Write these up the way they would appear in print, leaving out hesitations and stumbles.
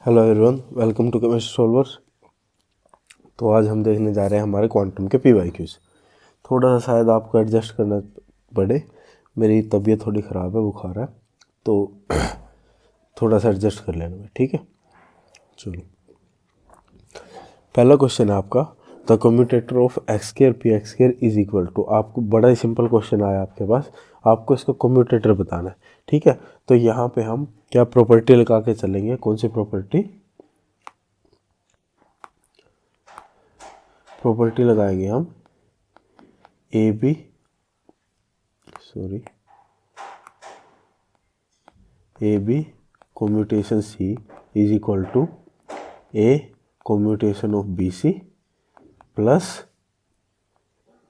Hello everyone, welcome to chemistry solvers. तो आज हम देखने जा रहे हैं हमारे क्वांटम के PYQs। थोड़ा सा शायद आपको एडजस्ट करना पड़े, मेरी तबीयत थोड़ी ख़राब है, बुखार है, तो थोड़ा सा एडजस्ट कर लेना में, ठीक है। चलो, पहला क्वेश्चन है आपका, the commutator of X square P X square is equal to. आपको बड़ा ही सिंपल क्वेश्चन आया आपके पास, आपको इसका कम्यूटेटर बताना है, ठीक है। तो यहाँ पे हम क्या प्रॉपर्टी लगा के चलेंगे, कौन सी प्रॉपर्टी लगाएंगे हम, A B commutation C is equal to A commutation of B C plus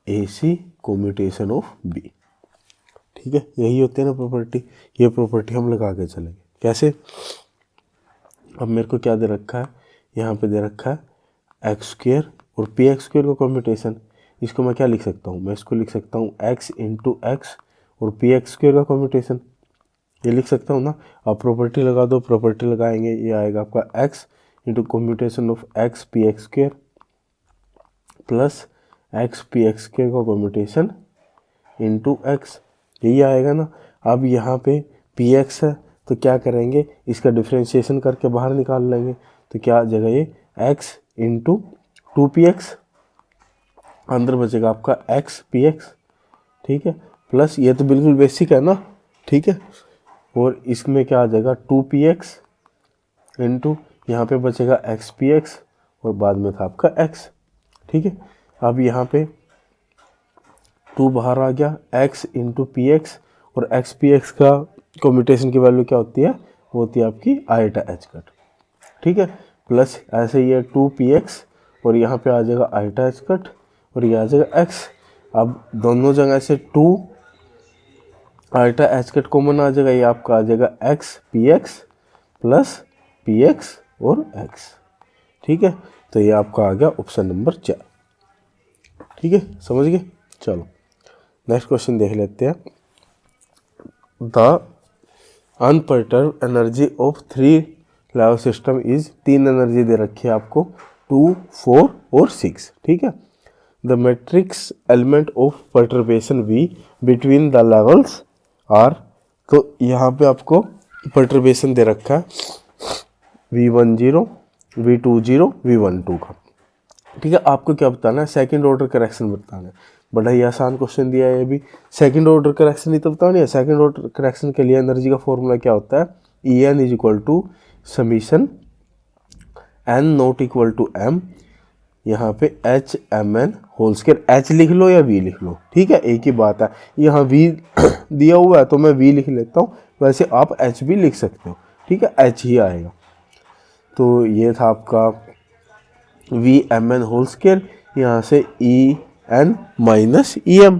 A C commutation of B, ठीक है। यही होती है ना प्रॉपर्टी, ये प्रॉपर्टी हम लगा के चलेंगे। कैसे? अब मेरे को क्या दे रखा है, यहाँ पे दे रखा है एक्स स्क्वायर और पी एक्स स्क्वायर का कम्यूटेशन। इसको मैं क्या लिख सकता हूँ, मैं इसको लिख सकता हूँ एक्स इंटू एक्स और पी एक्स स्क्वायर का कम्यूटेशन, ये लिख सकता हूँ ना। अब प्रॉपर्टी लगा दो, प्रॉपर्टी लगाएंगे, ये आएगा आपका x into commutation of x p X square plus x p X square का कम्यूटेशन इंटू एक्स, यही आएगा ना। अब यहाँ पे पी एक्स है तो क्या करेंगे, इसका डिफ्रेंशिएशन करके बाहर निकाल लेंगे, तो क्या आ जाएगा ये x into two P x, अंदर बचेगा आपका एक्स पी एक्स, ठीक है, प्लस ये तो बिल्कुल बेसिक है ना, ठीक है। और इसमें क्या आ जाएगा टू पी एक्स इंटू यहाँ पे बचेगा एक्स पी एक्स और बाद में था आपका एक्स, ठीक है। अब यहाँ पे टू बाहर आ गया, एक्स इंटू पी एक्स और एक्स पी एक्स का कम्यूटेशन की वैल्यू क्या होती है, वो होती है आपकी आईटा एच कट, ठीक है। प्लस ऐसे ये टू पी एक्स और यहाँ पे आ जाएगा आईटा एच कट और ये आ जाएगा एक्स। अब दोनों जगह से two iota h cut common आ जाएगा, ये आपका आ जाएगा x p x plus p x और एक्स, ठीक है। तो ये आपका आ गया ऑप्शन नंबर 4, ठीक है, समझ गए। चलो नेक्स्ट क्वेश्चन देख लेते हैं। The unperturbed energy of 3 level system is, 3 energy दे रखी है आपको, 2, 4 और 6, ठीक है। The matrix element of perturbation V between the levels are, तो यहाँ पे आपको पर्टर्बेशन दे रखा है V10, V20, V12 का, ठीक है। आपको क्या बताना है, सेकंड ऑर्डर करेक्शन बताना है। बड़ा ही आसान क्वेश्चन दिया है ये भी, सेकंड ऑर्डर करेक्शन ही तो बताओ नहीं है। सेकंड ऑर्डर करेक्शन के लिए एनर्जी का फॉर्मूला क्या होता है, E N is equal to summation N not equal to M, यहाँ पे H M N whole square, H लिख लो या वी लिख लो, ठीक है, एक ही बात है। यहाँ वी दिया हुआ है तो मैं वी लिख लेता हूँ, वैसे आप एच भी लिख सकते हो, ठीक है, एच ही आएगा। तो ये था आपका V M N whole square, यहाँ से E N minus E M,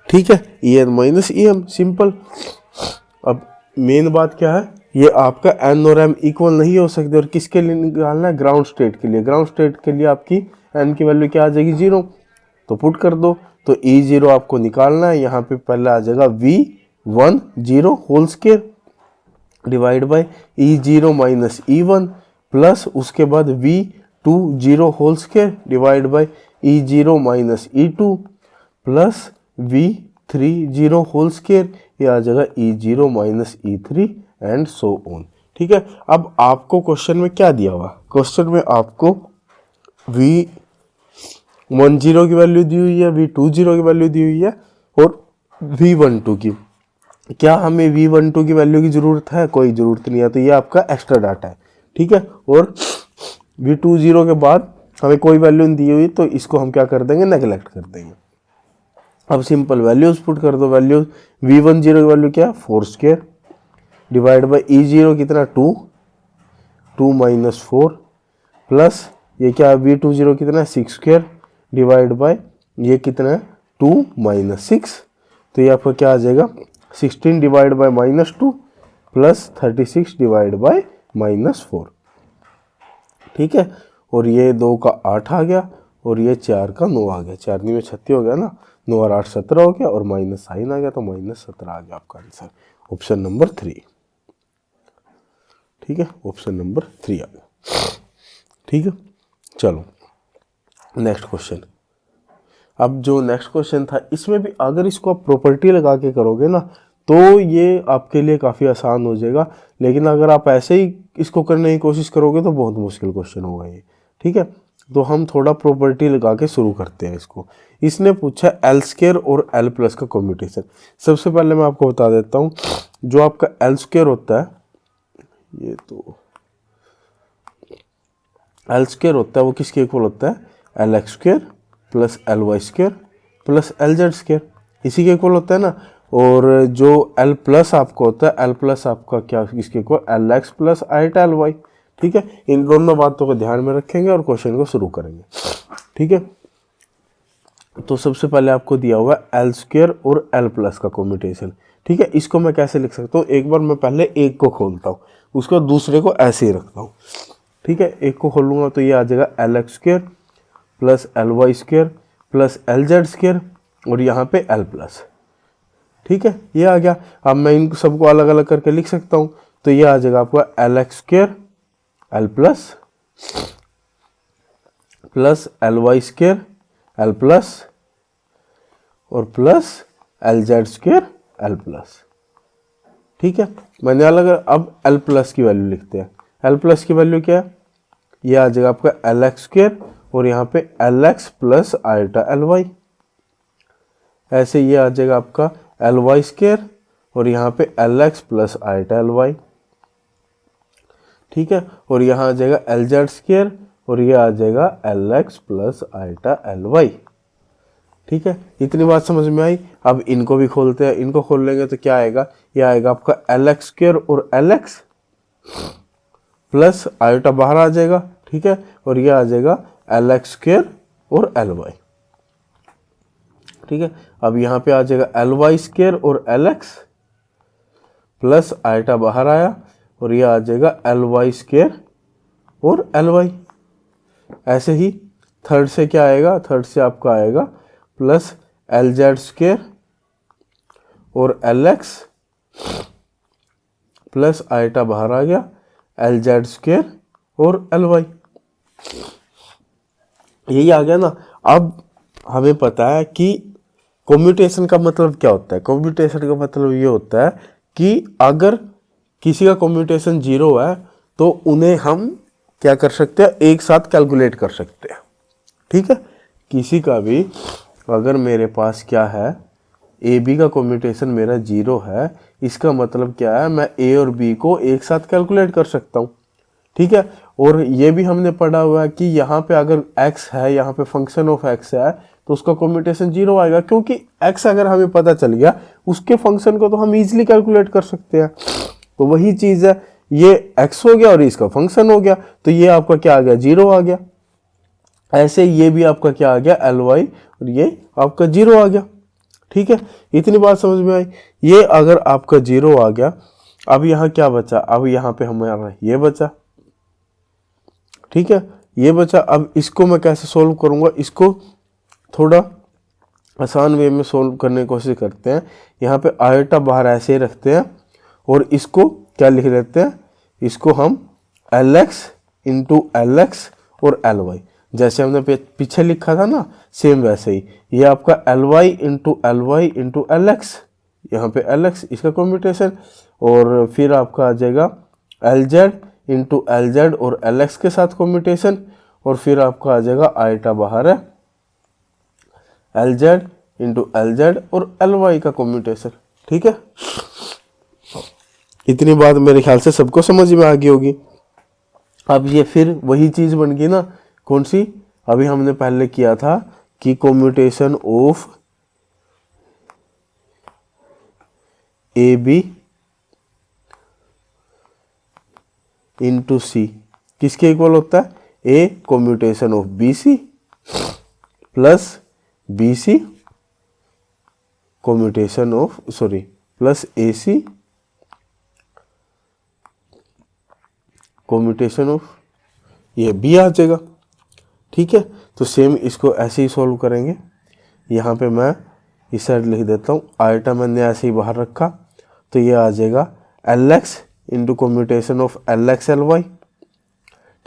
ठीक है, E N minus E M, simple. अब मेन बात क्या है, ये आपका एन और एम इक्वल नहीं हो सकते, और किसके लिए निकालना है, ग्राउंड स्टेट के लिए। ग्राउंड स्टेट के लिए आपकी एन की वैल्यू क्या आ जाएगी, 0, तो पुट कर दो। तो ई 0 आपको निकालना है, यहाँ पे पहले आ जाएगा V10 whole square divide by E0 minus E1 plus उसके बाद V20 whole square divide by E0 minus E2 plus V30 whole square, ये आ जाएगा E0 minus E3 and so on, ठीक है। अब आपको क्वेश्चन में क्या दिया हुआ, क्वेश्चन में आपको V10 की वैल्यू दी हुई है, V20 की वैल्यू दी हुई है और V12 की। क्या हमें V12 की वैल्यू की ज़रूरत है, कोई ज़रूरत नहीं है, तो ये आपका एक्स्ट्रा डाटा है, ठीक है। और V20 के बाद हमें कोई वैल्यू नहीं दी हुई, तो इसको हम क्या कर देंगे, नेगलेक्ट कर देंगे। अब सिंपल वैल्यूज पुट कर दो, वैल्यूज V10 की वैल्यू क्या है, 4 स्क्वायर डिवाइड बाई E0 कितना 2 माइनस 4 प्लस ये क्या है V20 कितना है 6 स्क्वायर डिवाइड बाई ये कितना है 2 माइनस 6, तो ये आपका क्या आ जाएगा 16 divide by minus 2 plus 36 divide by minus 4, ठीक है। और ये 2 का 8 आ गया और ये 4 का 9 आ गया, 4 में 36 हो गया ना, 9 और 8 17 हो गया और माइनस साइन आ गया, तो माइनस 17 आ गया आपका आंसर, ऑप्शन नंबर 3, ठीक है, ऑप्शन नंबर 3 आ गया। ठीक है, चलो नेक्स्ट क्वेश्चन। अब जो नेक्स्ट क्वेश्चन था इसमें भी अगर इसको आप प्रॉपर्टी लगा के करोगे ना तो ये आपके लिए काफ़ी आसान हो जाएगा, लेकिन अगर आप ऐसे ही इसको करने की कोशिश करोगे तो बहुत मुश्किल क्वेश्चन होगा ये। ठीक है, तो हम थोड़ा प्रॉपर्टी लगा के शुरू करते हैं इसको। इसने पूछा एल स्क्वायर और एल प्लस का कॉम्बिनेशन। सबसे पहले मैं आपको बता देता हूँ, जो आपका एल स्क्वायर होता है, ये तो एल स्क्वायर होता है वो किसके इक्वल होता है, L x square plus L Y square plus L Z square, इसी के इक्वल होता है ना। और जो एल प्लस आपको होता है, एल प्लस आपका क्या किसके equal, L x plus आईटा L Y. ठीक है, इन दोनों बातों को ध्यान में रखेंगे और क्वेश्चन को शुरू करेंगे। ठीक है, तो सबसे पहले आपको दिया हुआ है एल स्क्वायर और एल प्लस का कॉम्बिनेशन। ठीक है, इसको मैं कैसे लिख सकता हूँ, एक बार मैं पहले एक को खोलता हूँ, उसके बाद दूसरे को ऐसे ही रखता हूँ। ठीक है, एक को खोलूंगा तो ये आ जाएगा L x square plus L Y square plus L Z square और यहाँ पे एल प्लस। ठीक है, ये आ गया। अब मैं इन सबको अलग अलग करके लिख सकता हूँ, तो ये आ जाएगा आपका L x square L plus L Y square L plus और plus L Z square L plus. ठीक है, मैंने अलग, अब एल प्लस की वैल्यू लिखते हैं। एल प्लस की वैल्यू क्या है, ये आ जाएगा आपका एल एक्स स्क्वायर और यहाँ पे L x plus आईटा L Y. ऐसे ये आ जाएगा आपका एल वाई स्क्वायर और यहाँ पे L x plus आईटा L Y. ठीक है, और यहाँ आ जाएगा एल जेड स्क्वायर और ये आ जाएगा L x plus आईटा L Y. ठीक है, इतनी बात समझ में आई। अब इनको भी खोलते हैं, इनको खोल लेंगे तो क्या आएगा, ये आएगा आपका एल एक्स स्क्वायर और एल एक्स प्लस आयोटा बाहर आ जाएगा। ठीक है, और ये आ जाएगा एल एक्स स्क्वायर और एल वाई। ठीक है, अब यहाँ पे आ जाएगा एल वाई स्क्वायर और एल एक्स प्लस आयोटा बाहर आया और ये आ जाएगा एल वाई स्क्वायर और एल वाई। ऐसे ही थर्ड से क्या आएगा, थर्ड से आपका आएगा प्लस एल जेड स्क्वायर और एल एक्स प्लस आयोटा बाहर आ गया एल जेड स्क्वायर और एल वाई। यही आ गया ना। अब हमें पता है कि कॉम्यूटेशन का मतलब क्या होता है। कॉम्यूटेशन का मतलब ये होता है कि अगर किसी का कॉम्यूटेशन 0 है तो उन्हें हम क्या कर सकते हैं, एक साथ कैलकुलेट कर सकते हैं। ठीक है, किसी का भी अगर मेरे पास क्या है, ए बी का कॉम्यूटेशन मेरा 0 है, इसका मतलब क्या है, मैं ए और बी को एक साथ कैलकुलेट कर सकता हूँ। ठीक है, और ये भी हमने पढ़ा हुआ है कि यहाँ पे अगर x है, यहाँ पे फंक्शन ऑफ x है तो उसका कॉम्यूटेशन 0 आएगा, क्योंकि x अगर हमें पता चल गया उसके फंक्शन को तो हम इजीली कैलकुलेट कर सकते हैं। तो वही चीज़ है, ये x हो गया और इसका फंक्शन हो गया, तो ये आपका क्या आ गया, 0 आ गया। ऐसे ये भी आपका क्या आ गया, एल वाई, और ये आपका 0 आ गया। ठीक है, इतनी बात समझ में आई। ये अगर आपका 0 आ गया, अब यहाँ क्या बचा, अब यहाँ पे हमारा ये बचा। ठीक है, ये बचा। अब इसको मैं कैसे सोल्व करूँगा, इसको थोड़ा आसान वे में सोल्व करने की कोशिश करते हैं। यहाँ पे आयोटा बाहर ऐसे ही रखते हैं और इसको क्या लिख देते हैं, इसको हम L X into L X और एल वाई, जैसे हमने पीछे लिखा था ना, सेम वैसे ही। ये आपका L Y into L X, यहाँ पे एल एक्स इसका कॉम्यूटेशन, और फिर आपका आ जाएगा L Z into L Z और एल एक्स के साथ कॉम्यूटेशन, और फिर आपका आ जाएगा आयोटा बाहर है L Z into L Z और एल वाई का कॉम्यूटेशन। ठीक है, इतनी बात मेरे ख्याल से सबको समझ में आ गई होगी। अब ये फिर वही चीज बन गई ना, कौन सी, अभी हमने पहले किया था कि commutation of A B into C किसके इक्वल होता है, A commutation of B C plus B C commutation of plus A C commutation of ये बी आ जाएगा। ठीक है, तो सेम इसको ऐसे ही सॉल्व करेंगे। यहाँ पे मैं इस साइड लिख देता हूँ, आयोटा मैंने ऐसे ही बाहर रखा, तो ये आ जाएगा L X into commutation of L X L Y,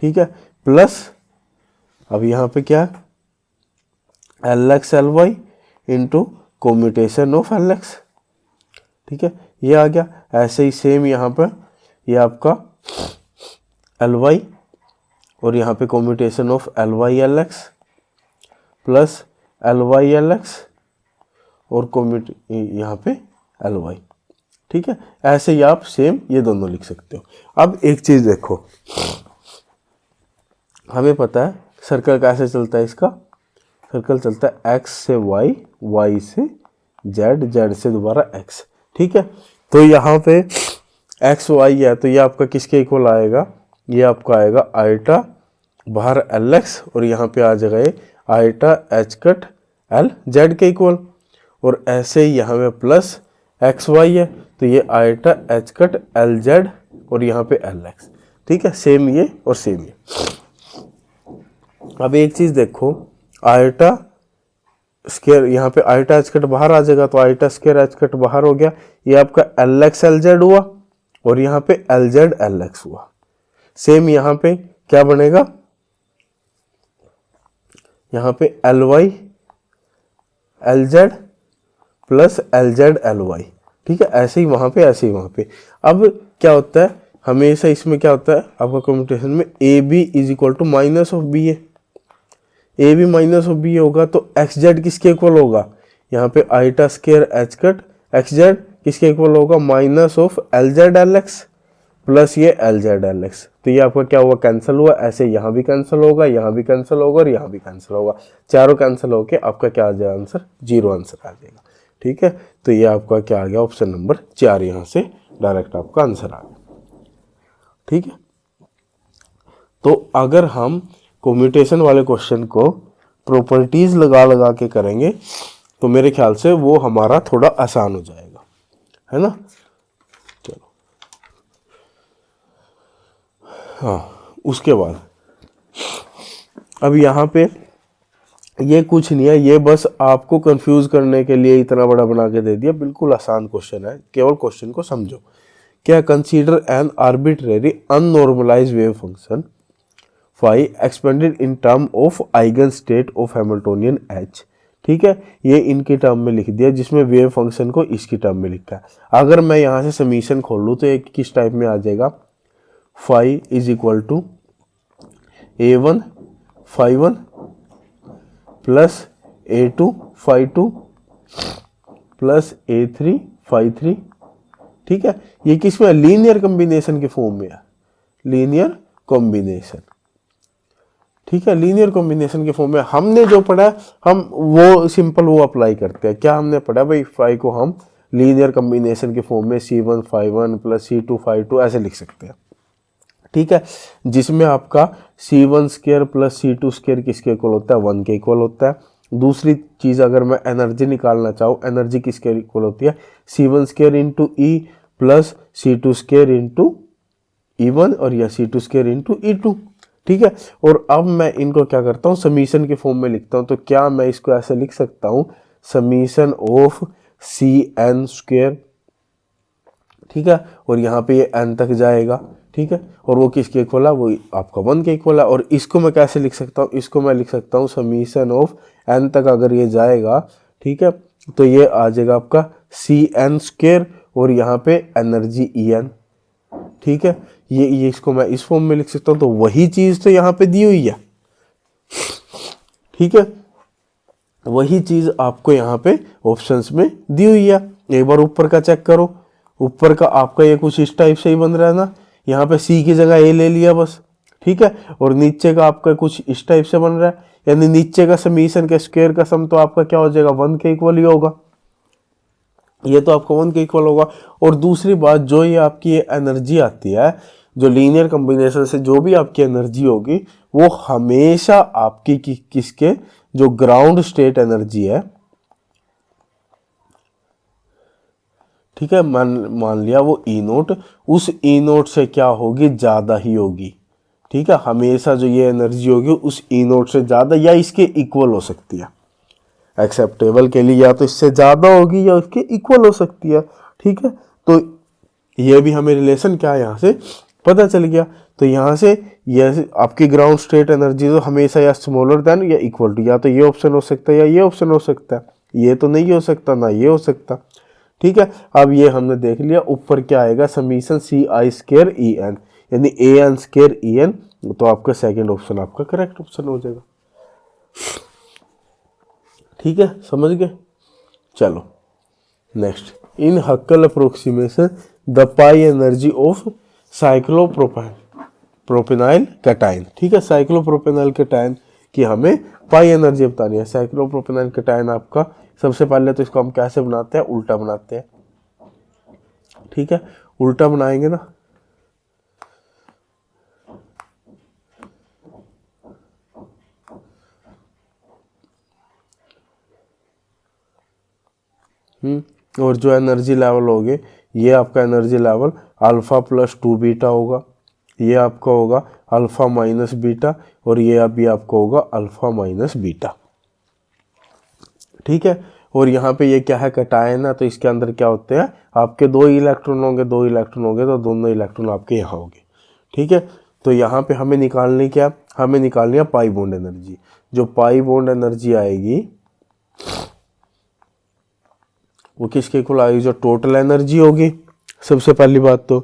ठीक है, प्लस अब यहाँ पे क्या L X L Y into commutation of L X, ठीक है, ये आ गया। ऐसे ही सेम यहाँ पर ये आपका एल वाई और यहाँ पे commutation of L Y L x plus L Y L X और यहाँ पे एल वाई, ठीक है। ऐसे ही आप सेम ये दोनों लिख सकते हो। अब एक चीज देखो, हमें पता है सर्कल कैसे चलता है, इसका सर्कल चलता है x से y, y से z, z से दोबारा x, ठीक है। तो यहाँ पे x y है तो ये आपका किसके इक्वल आएगा, ये आपका आएगा आइटा बाहर एल एक्स और यहाँ पे आ जाएगा ये iota H cut L Z के इक्वल, और ऐसे ही यहाँ पे प्लस एक्स वाई है तो ये iota H cut L Z और यहाँ पे एल एक्स, ठीक है, सेम ये और सेम ये। अब एक चीज देखो, आइटा स्क्वायर यहाँ पे आइटा एच कट बाहर आ जाएगा तो आइटा स्क्वायर एच कट बाहर हो गया, ये आपका एल एक्स एल जेड हुआ और यहाँ पे एल जेड एल एक्स हुआ। सेम यहाँ पे क्या बनेगा, यहाँ पे L Y L Z plus L Z L Y, ठीक है, ऐसे ही वहां पे ऐसे ही वहां पे। अब क्या होता है हमेशा इसमें क्या होता है आपका कम्यूटेशन में A B is equal to minus of B है, A B minus of B होगा तो एक्स जेड किसके इक्वल होगा, यहाँ पे iota square h cut x z किसके इक्वल होगा minus of L Z L x plus ये एल जेड एल एक्स। तो ये आपका क्या हुआ कैंसिल हुआ, ऐसे यहाँ भी कैंसिल होगा, यहाँ भी कैंसिल होगा और यहाँ भी कैंसिल होगा, चारों कैंसिल होके आपका क्या आ जाएगा आंसर, 0 आंसर आ जाएगा, ठीक है। तो ये आपका क्या आ गया ऑप्शन नंबर 4, यहाँ से डायरेक्ट आपका आंसर आ गया, ठीक है। तो अगर हम कम्यूटेशन वाले क्वेश्चन को प्रॉपर्टीज लगा लगा के करेंगे तो मेरे ख्याल से वो हमारा थोड़ा आसान हो जाएगा, है ना। चलो हाँ, उसके बाद अब यहाँ पे ये कुछ नहीं है, ये बस आपको कंफ्यूज करने के लिए इतना बड़ा बना के दे दिया, बिल्कुल आसान क्वेश्चन है, केवल क्वेश्चन को समझो। क्या consider an arbitrary unnormalized wave function phi expanded in term of eigen state of Hamiltonian H, ठीक है, ये इनके टर्म में लिख दिया जिसमें वेव फंक्शन को इसकी टर्म में लिखा है। अगर मैं यहाँ से समीशन खोल लूँ तो एक किस टाइप में आ जाएगा, phi is equal to A1 phi 1 plus A2 phi 2 plus A3 phi 3, ठीक है। ये किसमें लीनियर कॉम्बिनेशन के फॉर्म में है, लीनियर कॉम्बिनेशन, ठीक है, लीनियर कॉम्बिनेशन के फॉर्म में। हमने जो पढ़ा हम वो सिंपल वो अप्लाई करते हैं। क्या हमने पढ़ा भाई, फाई को हम लीनियर कॉम्बिनेशन के फॉर्म में C1 phi 1 plus C2 phi 2 ऐसे लिख सकते हैं, ठीक है, जिसमें आपका C1 square plus C2 square किसके इक्वल होता है, 1 के इक्वल होता है। दूसरी चीज अगर मैं एनर्जी निकालना चाहूँ, एनर्जी किसके इक्वल होती है, C1 square into E plus C2 square into E1 और या C2 स्क्वायर इंटू E2, ठीक है। और अब मैं इनको क्या करता हूँ समीशन के फॉर्म में लिखता हूँ। तो क्या मैं इसको ऐसे लिख सकता हूँ, समीशन ऑफ CN स्क्वायर, ठीक है, और यहाँ पे ये n तक जाएगा, ठीक है, और वो किसके इक्वल है, वो आपका 1 के इक्वल है। और इसको मैं कैसे लिख सकता हूँ, इसको मैं लिख सकता हूँ समीशन ऑफ n तक अगर ये जाएगा, ठीक है, तो ये आ जाएगा आपका CN स्क्वायर और यहाँ पे एनर्जी En, ठीक है। ये इसको मैं इस फॉर्म में लिख सकता हूँ। तो वही चीज तो यहाँ पे दी हुई है, ठीक है, वही चीज आपको यहाँ पे ऑप्शंस में दी हुई है। एक बार ऊपर का चेक करो, ऊपर का आपका ये कुछ इस टाइप से ही बन रहा है ना, यहाँ पे C की जगह A ले लिया बस, ठीक है, और नीचे का आपका कुछ इस टाइप से बन रहा है, यानी नीचे का समीशन के स्क्वायर का सम तो आपका क्या हो जाएगा, 1 के इक्वल ही होगा, ये तो आपका 1 के इक्वल होगा। और दूसरी बात, जो ये आपकी ये एनर्जी आती है, जो लीनियर कॉम्बिनेशन से जो भी आपकी एनर्जी होगी वो हमेशा आपकी किसके, जो ग्राउंड स्टेट एनर्जी है, ठीक है, मान लिया वो E0, उस E0 से क्या होगी, ज्यादा ही होगी, ठीक है। हमेशा जो ये एनर्जी होगी उस E0 से ज्यादा या इसके इक्वल हो सकती है, एक्सेप्टेबल के लिए या तो इससे ज्यादा होगी या उसके इक्वल हो सकती है, ठीक है। तो ये भी हमें रिलेशन क्या है यहाँ से पता चल गया। तो यहाँ से ये आपकी ग्राउंड स्टेट एनर्जी तो हमेशा या स्मॉलर देन या इक्वल टू, या तो ये ऑप्शन हो सकता है या ये ऑप्शन हो सकता है, ये तो नहीं हो सकता ना ये हो सकता। ठीक है, अब ये हमने देख लिया। ऊपर क्या आएगा, summation c i square e n, यानी a n square e n, तो आपका सेकेंड ऑप्शन आपका करेक्ट ऑप्शन हो जाएगा। ठीक है, समझ गए। चलो next, in Huckel approximation the pi energy of cyclopropenyl cation. ठीक है, साइक्लोप्रोपेनाइल कैटायन की हमें पाई एनर्जी बतानी है। साइक्लोप्रोपेनाइल कैटायन आपका सबसे पहले तो इसको हम कैसे बनाते हैं, उल्टा बनाते हैं। ठीक है, उल्टा बनाएंगे ना, और जो एनर्जी लेवल होगे, ये आपका energy level alpha plus 2 beta होगा, ये आपका होगा अल्फा माइनस बीटा, और ये अभी आपका होगा अल्फा माइनस बीटा। ठीक है, और यहाँ पे ये क्या है, कैटायन है, तो इसके अंदर क्या होते हैं आपके 2 इलेक्ट्रॉन होंगे, 2 इलेक्ट्रॉन होंगे तो दोनों इलेक्ट्रॉन आपके यहाँ होंगे। ठीक है, तो यहाँ पे हमें निकालनी क्या, हमें निकालनी है पाई बॉन्ड एनर्जी। जो पाई बॉन्ड एनर्जी आएगी वो किसके इक्वल आएगी, जो टोटल एनर्जी होगी। सबसे पहली बात तो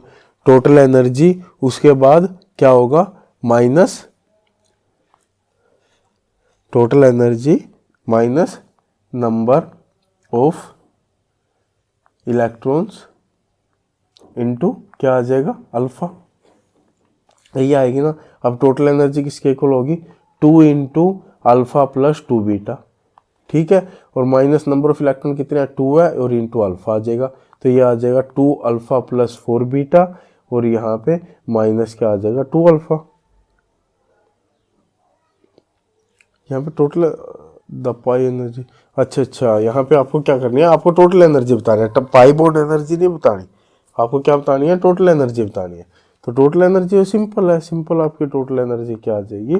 टोटल एनर्जी, उसके बाद क्या होगा minus total energy minus number of electrons into क्या आ जाएगा अल्फा, यही आएगी ना। अब टोटल एनर्जी किसके इक्वल होगी, 2 इंटू अल्फा प्लस 2 बीटा। ठीक है, और माइनस नंबर ऑफ इलेक्ट्रॉन कितने हैं, 2 है, और इंटू अल्फा आ जाएगा, तो ये आ जाएगा 2 अल्फा प्लस 4 बीटा, और यहाँ पे माइनस क्या आ जाएगा 2 अल्फा। यहाँ पे टोटल द पाई एनर्जी, अच्छा, यहाँ पे आपको क्या करनी है, आपको टोटल एनर्जी बतानी है, पाई बॉन्ड एनर्जी नहीं बतानी, आपको क्या बतानी है, टोटल एनर्जी बतानी है। तो टोटल एनर्जी सिंपल है, सिंपल आपकी टोटल एनर्जी क्या आ जाएगी,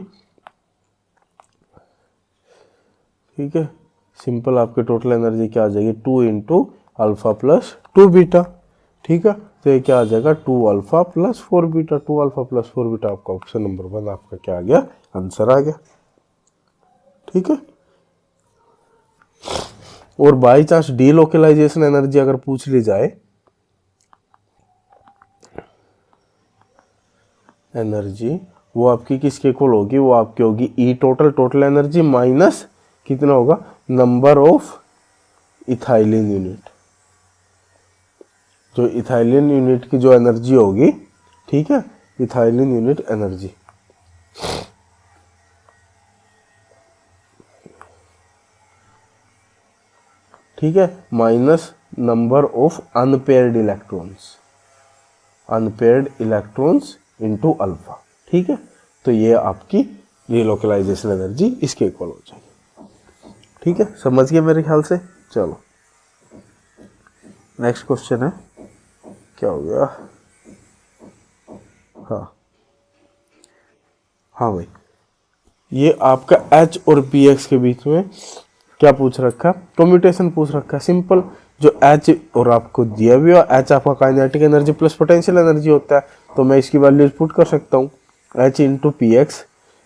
ठीक है, सिंपल आपकी टोटल एनर्जी क्या आ जाएगी, 2 इंटू अल्फा प्लस 2 बीटा। ठीक है, तो ये क्या आ जाएगा 2 alpha plus 4 beta, 2 alpha plus 4 beta आपका ऑप्शन नंबर 1 आपका क्या आ गया, आंसर आ गया। ठीक है, और बाई चांस डीलोकलाइजेशन एनर्जी अगर पूछ ली जाए, एनर्जी वो आपकी किसके इक्वल होगी, वो आपकी होगी ई टोटल एनर्जी माइनस कितना होगा, नंबर ऑफ इथाइलिन यूनिट, जो इथाइलिन यूनिट की जो एनर्जी होगी। ठीक है, इथाइलिन यूनिट एनर्जी, ठीक है, minus number of unpaired electrons into alpha. ठीक है, तो ये आपकी रीलोकलाइजेशन एनर्जी इसके इक्वल हो जाएगी। ठीक है, समझ गए मेरे ख्याल से। चलो नेक्स्ट क्वेश्चन है, क्या हो गया, हाँ भाई, ये आपका H और Px के बीच में क्या पूछ रखा, कम्यूटेशन पूछ रखा है। सिंपल, जो H और आपको दिया भी हो, H आपका kinetic energy plus potential energy होता है, तो मैं इसकी वैल्यूज पुट कर सकता हूँ, H इंटू Px,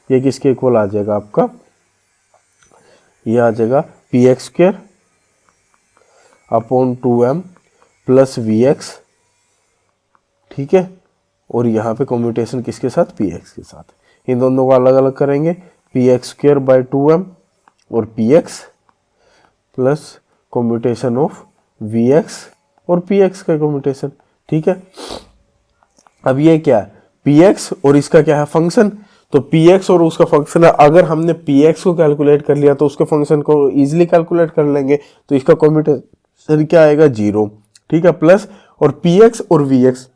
ये किसके इक्वल आ जाएगा आपका, ये आ जाएगा Px square upon 2m plus Vx। ठीक है, और यहाँ पे कम्यूटेशन किसके साथ, Px के साथ, इन दोनों को अलग अलग करेंगे, Px स्क्वायर बाई 2m और Px plus commutation of Vx और Px का कम्यूटेशन। ठीक है, अब ये क्या है, Px और इसका क्या है फंक्शन, तो Px और उसका फंक्शन है, अगर हमने Px को कैलकुलेट कर लिया तो उसके फंक्शन को इजीली कैलकुलेट कर लेंगे, तो इसका कम्यूटेशन क्या आएगा 0। ठीक है, प्लस और Px और Vx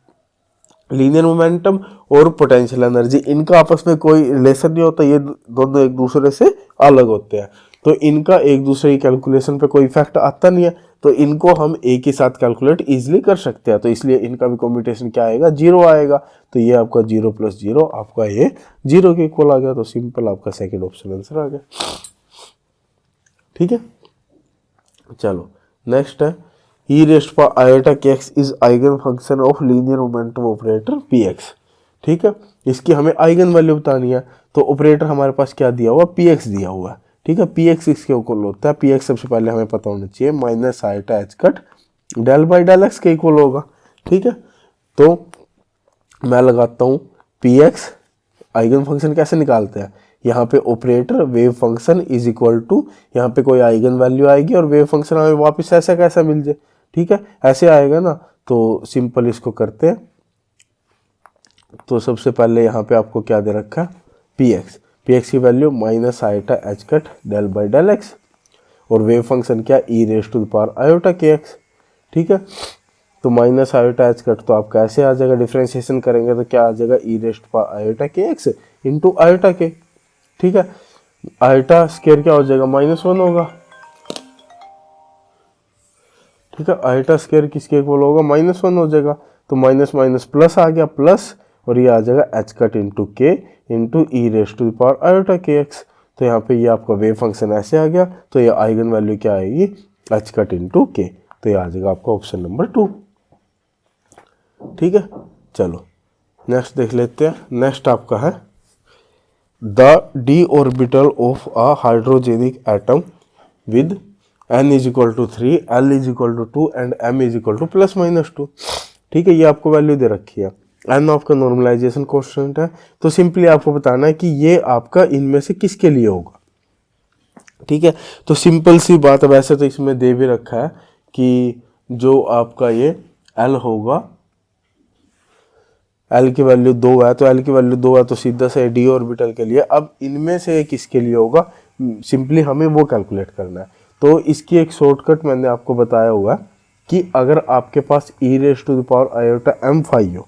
लीनियर मोमेंटम और पोटेंशियल एनर्जी, इनका आपस में कोई रिलेशन नहीं होता, ये दोनों एक दूसरे से अलग होते हैं, तो इनका एक दूसरे की कैलकुलेशन पे कोई इफेक्ट आता नहीं है, तो इनको हम एक ही साथ कैलकुलेट इजीली कर सकते हैं, तो इसलिए इनका भी कम्यूटेशन क्या आएगा 0 आएगा, तो ये आपका 0 प्लस 0 आपका ये 0 के इक्वल आ गया, तो सिंपल आपका सेकेंड ऑप्शन आंसर आ गया। ठीक है, चलो नेक्स्ट है, ई रेस्ट पावर आयोटा के x is eigen function of linear momentum operator P x. ठीक है, इसकी हमें आइगन वैल्यू बतानी है, तो ऑपरेटर हमारे पास क्या दिया हुआ, पी एक्स दिया हुआ है। ठीक है, पी एक्स इसके इक्वल होता है, पी एक्स सबसे पहले हमें पता होना चाहिए minus iota H cut del by del X के इक्वल होगा। ठीक है, तो मैं लगाता हूँ पी एक्स, आइगन फंक्शन कैसे निकालते हैं, यहाँ पे operator wave function is equal to, यहाँ पे कोई आइगन वैल्यू आएगी और वेव फंक्शन हमें वापस ऐसा कैसा मिल जाए। ठीक है, ऐसे आएगा ना, तो सिंपल इसको करते हैं। तो सबसे पहले यहाँ पे आपको क्या दे रखा है, पी एक्स की value minus iota H cut del by del x, और वेव फंक्शन क्या, e raise to the power iota के एक्स। ठीक है, तो माइनस आयोटा एच कट तो आपका ऐसे आ जाएगा, डिफ्रेंशिएशन करेंगे तो क्या आ जाएगा, ई रेस टू पावर आयोटा के एक्स इंटू आयोटा के। ठीक है, आयोटा स्क्वायर क्या हो जाएगा, -1 होगा। ठीक है, आयोटा स्क्वायर किसके इक्वल होगा, -1 हो जाएगा, तो माइनस माइनस प्लस आ गया, प्लस, और ये आ जाएगा H cut into K into E raise to the power iota के एक्स। तो यहाँ पे ये आपका वेव फंक्शन ऐसे आ गया, तो ये आइगन वैल्यू क्या आएगी, एच कट इंटू के, तो ये आ जाएगा आपका ऑप्शन नंबर 2। ठीक है, चलो नेक्स्ट देख लेते हैं। नेक्स्ट आपका है the D orbital of a hydrogenic atom with n is equal to 3, l is equal to 2 and m is equal to +-2। ठीक है, ये आपको वैल्यू दे रखी है, n आपका नॉर्मलाइजेशन कांस्टेंट है, तो सिंपली आपको बताना है कि ये आपका इनमें से किसके लिए होगा। ठीक है, तो सिंपल सी बात है, वैसे तो इसमें दे भी रखा है कि जो आपका ये l होगा, L की वैल्यू 2 है, तो L की वैल्यू 2 है तो सीधा से डी ऑर्बिटल के लिए। अब इनमें से किसके लिए होगा, सिंपली हमें वो कैलकुलेट करना है। तो इसकी एक शॉर्टकट मैंने आपको बताया हुआ है कि अगर आपके पास e raise to the power iota m phi हो,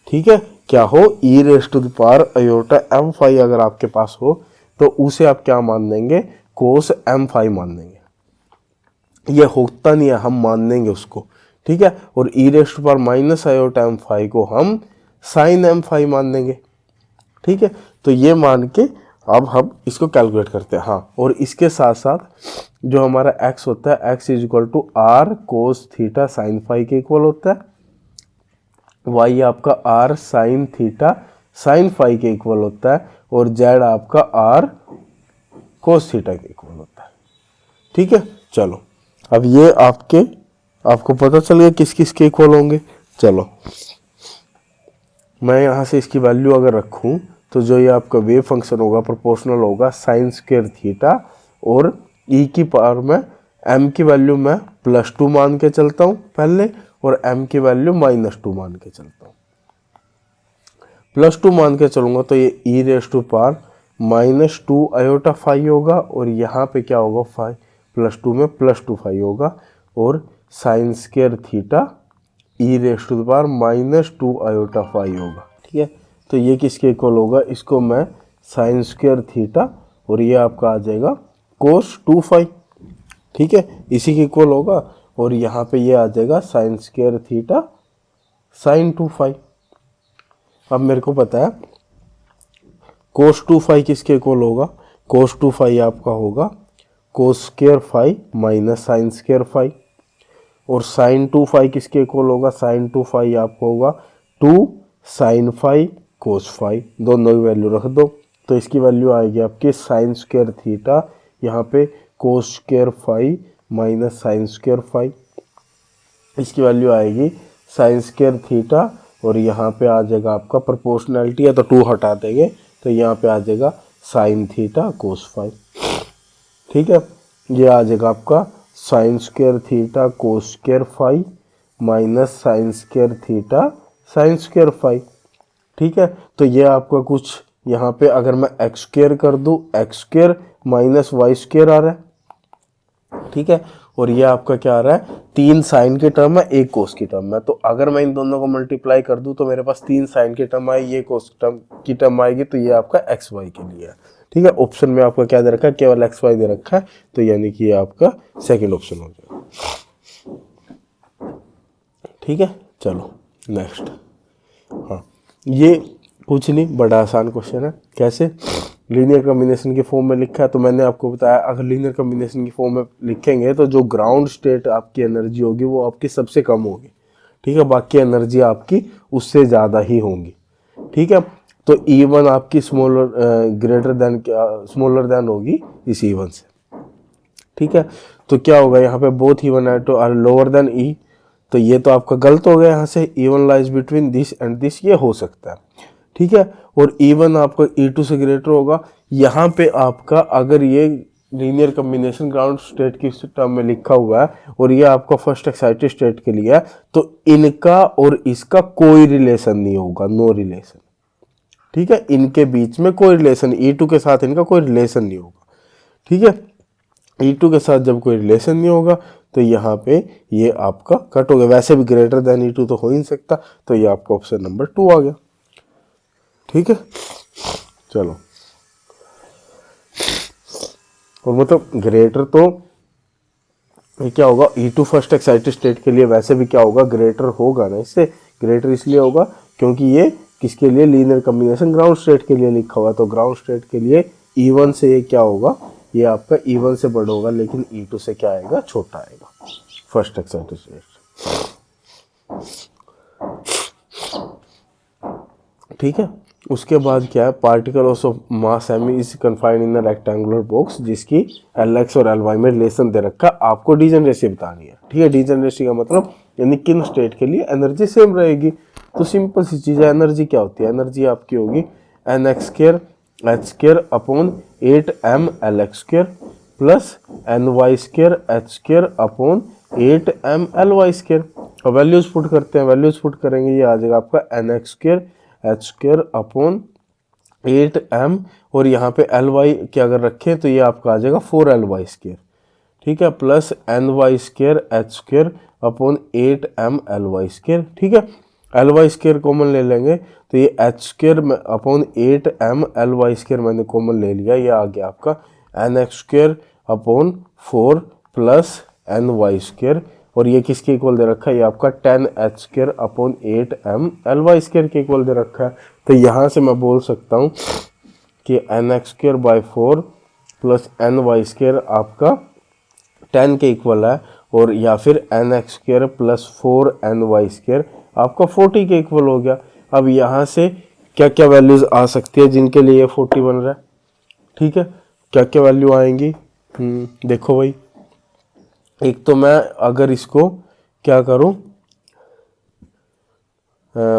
ठीक है, क्या हो, e raise to the power iota m phi अगर आपके पास हो, तो उसे आप क्या मान देंगे, कोस एम फाई मान देंगे। ये होता नहीं है, हम मान देंगे उसको। ठीक है, और e raise to power minus iota m phi को हम साइन एम फाई मान देंगे। ठीक है, तो ये मान के अब हम इसको कैलकुलेट करते हैं। हाँ, और इसके साथ साथ जो हमारा x होता है, x is equal to R cos theta sine phi के इक्वल होता है, y आपका R sine theta sine phi के इक्वल होता है, और z आपका आर कोस थीटा के इक्वल होता है। ठीक है, चलो अब ये आपको पता चल गया किस किस के इक्वल होंगे। चलो मैं यहाँ से इसकी वैल्यू अगर रखूँ तो जो ये आपका वेव फंक्शन होगा प्रोपोर्शनल होगा साइन स्क्वायर थीटा, और ई की पावर में m की वैल्यू मैं +2 मान के चलता हूँ पहले, और m की वैल्यू -2 मान के चलता हूँ। +2 मान के चलूँगा तो ये e raise to power -2 iota phi होगा, और यहाँ पे क्या होगा, फाई +2 में +2 फाई होगा, और sine square theta E raise to the power -2 iota phi होगा। ठीक है, तो ये किसके इक्वल होगा, इसको मैं साइन स्क्वायर थीटा, और ये आपका आ जाएगा कोस 2 फाई। ठीक है, इसी के इक्वल होगा, और यहाँ पे ये आ जाएगा sine square theta sine 2 phi. अब मेरे को पता है कोस 2 फाई किसके इक्वल होगा, कोस 2 फाई आपका होगा cos square phi minus sine square phi, और साइन 2 फाई किसके इक्वल होगा, साइन 2 फाई आपको होगा 2 साइन फाई कोस फाई, दोनों की वैल्यू रख दो, तो इसकी वैल्यू आएगी आपकी साइन स्क्वायर थीटा, यहाँ पे cos square phi minus sine square phi, इसकी वैल्यू आएगी साइन स्क्वायर थीटा, और यहाँ पे आ जाएगा आपका प्रोपोर्शनैलिटी है तो 2 हटा देंगे, तो यहाँ पे आ जाएगा साइन थीटा कोस फाई। ठीक है, ये आ जाएगा आपका sine square theta cos square phi minus sine square theta sine square phi. ठीक है, तो ये आपका कुछ यहाँ पे अगर मैं एक्स स्क्वायर कर दूँ, x square minus y square आ रहा है। ठीक है, और ये आपका क्या आ रहा है, 3 साइन की टर्म है, 1 कोस की टर्म है, तो अगर मैं इन दोनों को मल्टीप्लाई कर दूं तो मेरे पास 3 साइन की टर्म आई, ये कोस की टर्म आएगी, तो ये आपका एक्स वाई के लिए है। ठीक है, ऑप्शन में आपका क्या दे रखा है, केवल एक्स वाई दे रखा है, तो यानी कि ये आपका सेकेंड ऑप्शन हो जाएगा। ठीक है, चलो नेक्स्ट। हाँ, ये कुछ नहीं, बड़ा आसान क्वेश्चन है। कैसे, लीनियर कॉम्बिनेशन की फॉर्म में लिखा है, तो मैंने आपको बताया अगर लीनियर कॉम्बिनेशन की फॉर्म में लिखेंगे तो जो ग्राउंड स्टेट आपकी एनर्जी होगी वो आपकी सबसे कम होगी, ठीक है, बाकी एनर्जी आपकी उससे ज़्यादा ही होंगी, ठीक है। तो E1 आपकी स्मॉलर देन होगी इस E1 से, ठीक है। तो क्या होगा यहाँ पे both E1 and are lower than E, तो ये तो आपका गलत हो गया, यहाँ से E1 lies between this and this, ये हो सकता है, ठीक है। और E1 आपका E2 से ग्रेटर होगा। यहाँ पे आपका अगर ये लीनियर कॉम्बिनेशन ग्राउंड स्टेट की टर्म में लिखा हुआ है और ये आपका फर्स्ट एक्साइटेड स्टेट के लिए है, तो इनका और इसका कोई रिलेशन नहीं होगा, नो रिलेशन, ठीक है। इनके बीच में कोई रिलेशन, E2 के साथ इनका कोई रिलेशन नहीं होगा, ठीक है। E2 के साथ जब कोई रिलेशन नहीं होगा तो यहाँ पे ये आपका कट हो गया। वैसे भी ग्रेटर देन E2 तो हो ही नहीं सकता, तो ये आपका ऑप्शन नंबर 2 आ गया, ठीक है। चलो, और मतलब ग्रेटर तो ये क्या होगा, E2 फर्स्ट एक्साइटेड स्टेट के लिए वैसे भी क्या होगा, ग्रेटर होगा ना, इससे ग्रेटर इसलिए होगा क्योंकि ये किसके लिए, लीनियर कॉम्बिनेशन ग्राउंड स्टेट के लिए लिखा हुआ है, तो ग्राउंड स्टेट के लिए E1 से ये क्या होगा, ये आपका E1 से बड़ा होगा, लेकिन E2 से क्या आएगा, छोटा आएगा फर्स्ट एक्साइटेड स्टेट, ठीक है। उसके बाद क्या है, particle of mass m is confined in a rectangular box जिसकी Lx और Ly में रिलेशन दे रखा, आपको डीजेनरेसी बतानी है, ठीक है। डीजेनरेसी का मतलब यानी किन स्टेट के लिए एनर्जी सेम रहेगी, तो सिंपल सी चीज़ है, एनर्जी क्या होती है, एनर्जी आपकी होगी nx² h² upon 8m Lx² plus ny² h² upon 8m Ly²। और वैल्यूज पुट करते हैं, वैल्यूज पुट करेंगे, ये आ जाएगा आपका nx² h² अपॉन 8m, और यहाँ पे Ly के अगर रखें तो ये आपका आ जाएगा 4Ly², ठीक है, plus ny² h² upon 8m Ly², ठीक है। Ly² कॉमन ले लेंगे तो ये h² अपॉन 8m Ly² मैंने कॉमन ले लिया, ये आ गया आपका nx² अपॉन 4 प्लस ny², और ये किसके इक्वल दे रखा है, ये आपका 10h² अपॉन 8m Ly² के इक्वल दे रखा है। तो यहाँ से मैं बोल सकता हूँ कि nx² बाई 4 प्लस ny² आपका 10 के इक्वल है, और या फिर nx² प्लस 4ny² आपका 40 के इक्वल हो गया। अब यहाँ से क्या क्या वैल्यूज आ सकती है जिनके लिए 40 बन रहा है, ठीक है, क्या क्या वैल्यू आएंगी, देखो भाई, एक तो मैं अगर इसको क्या करूं,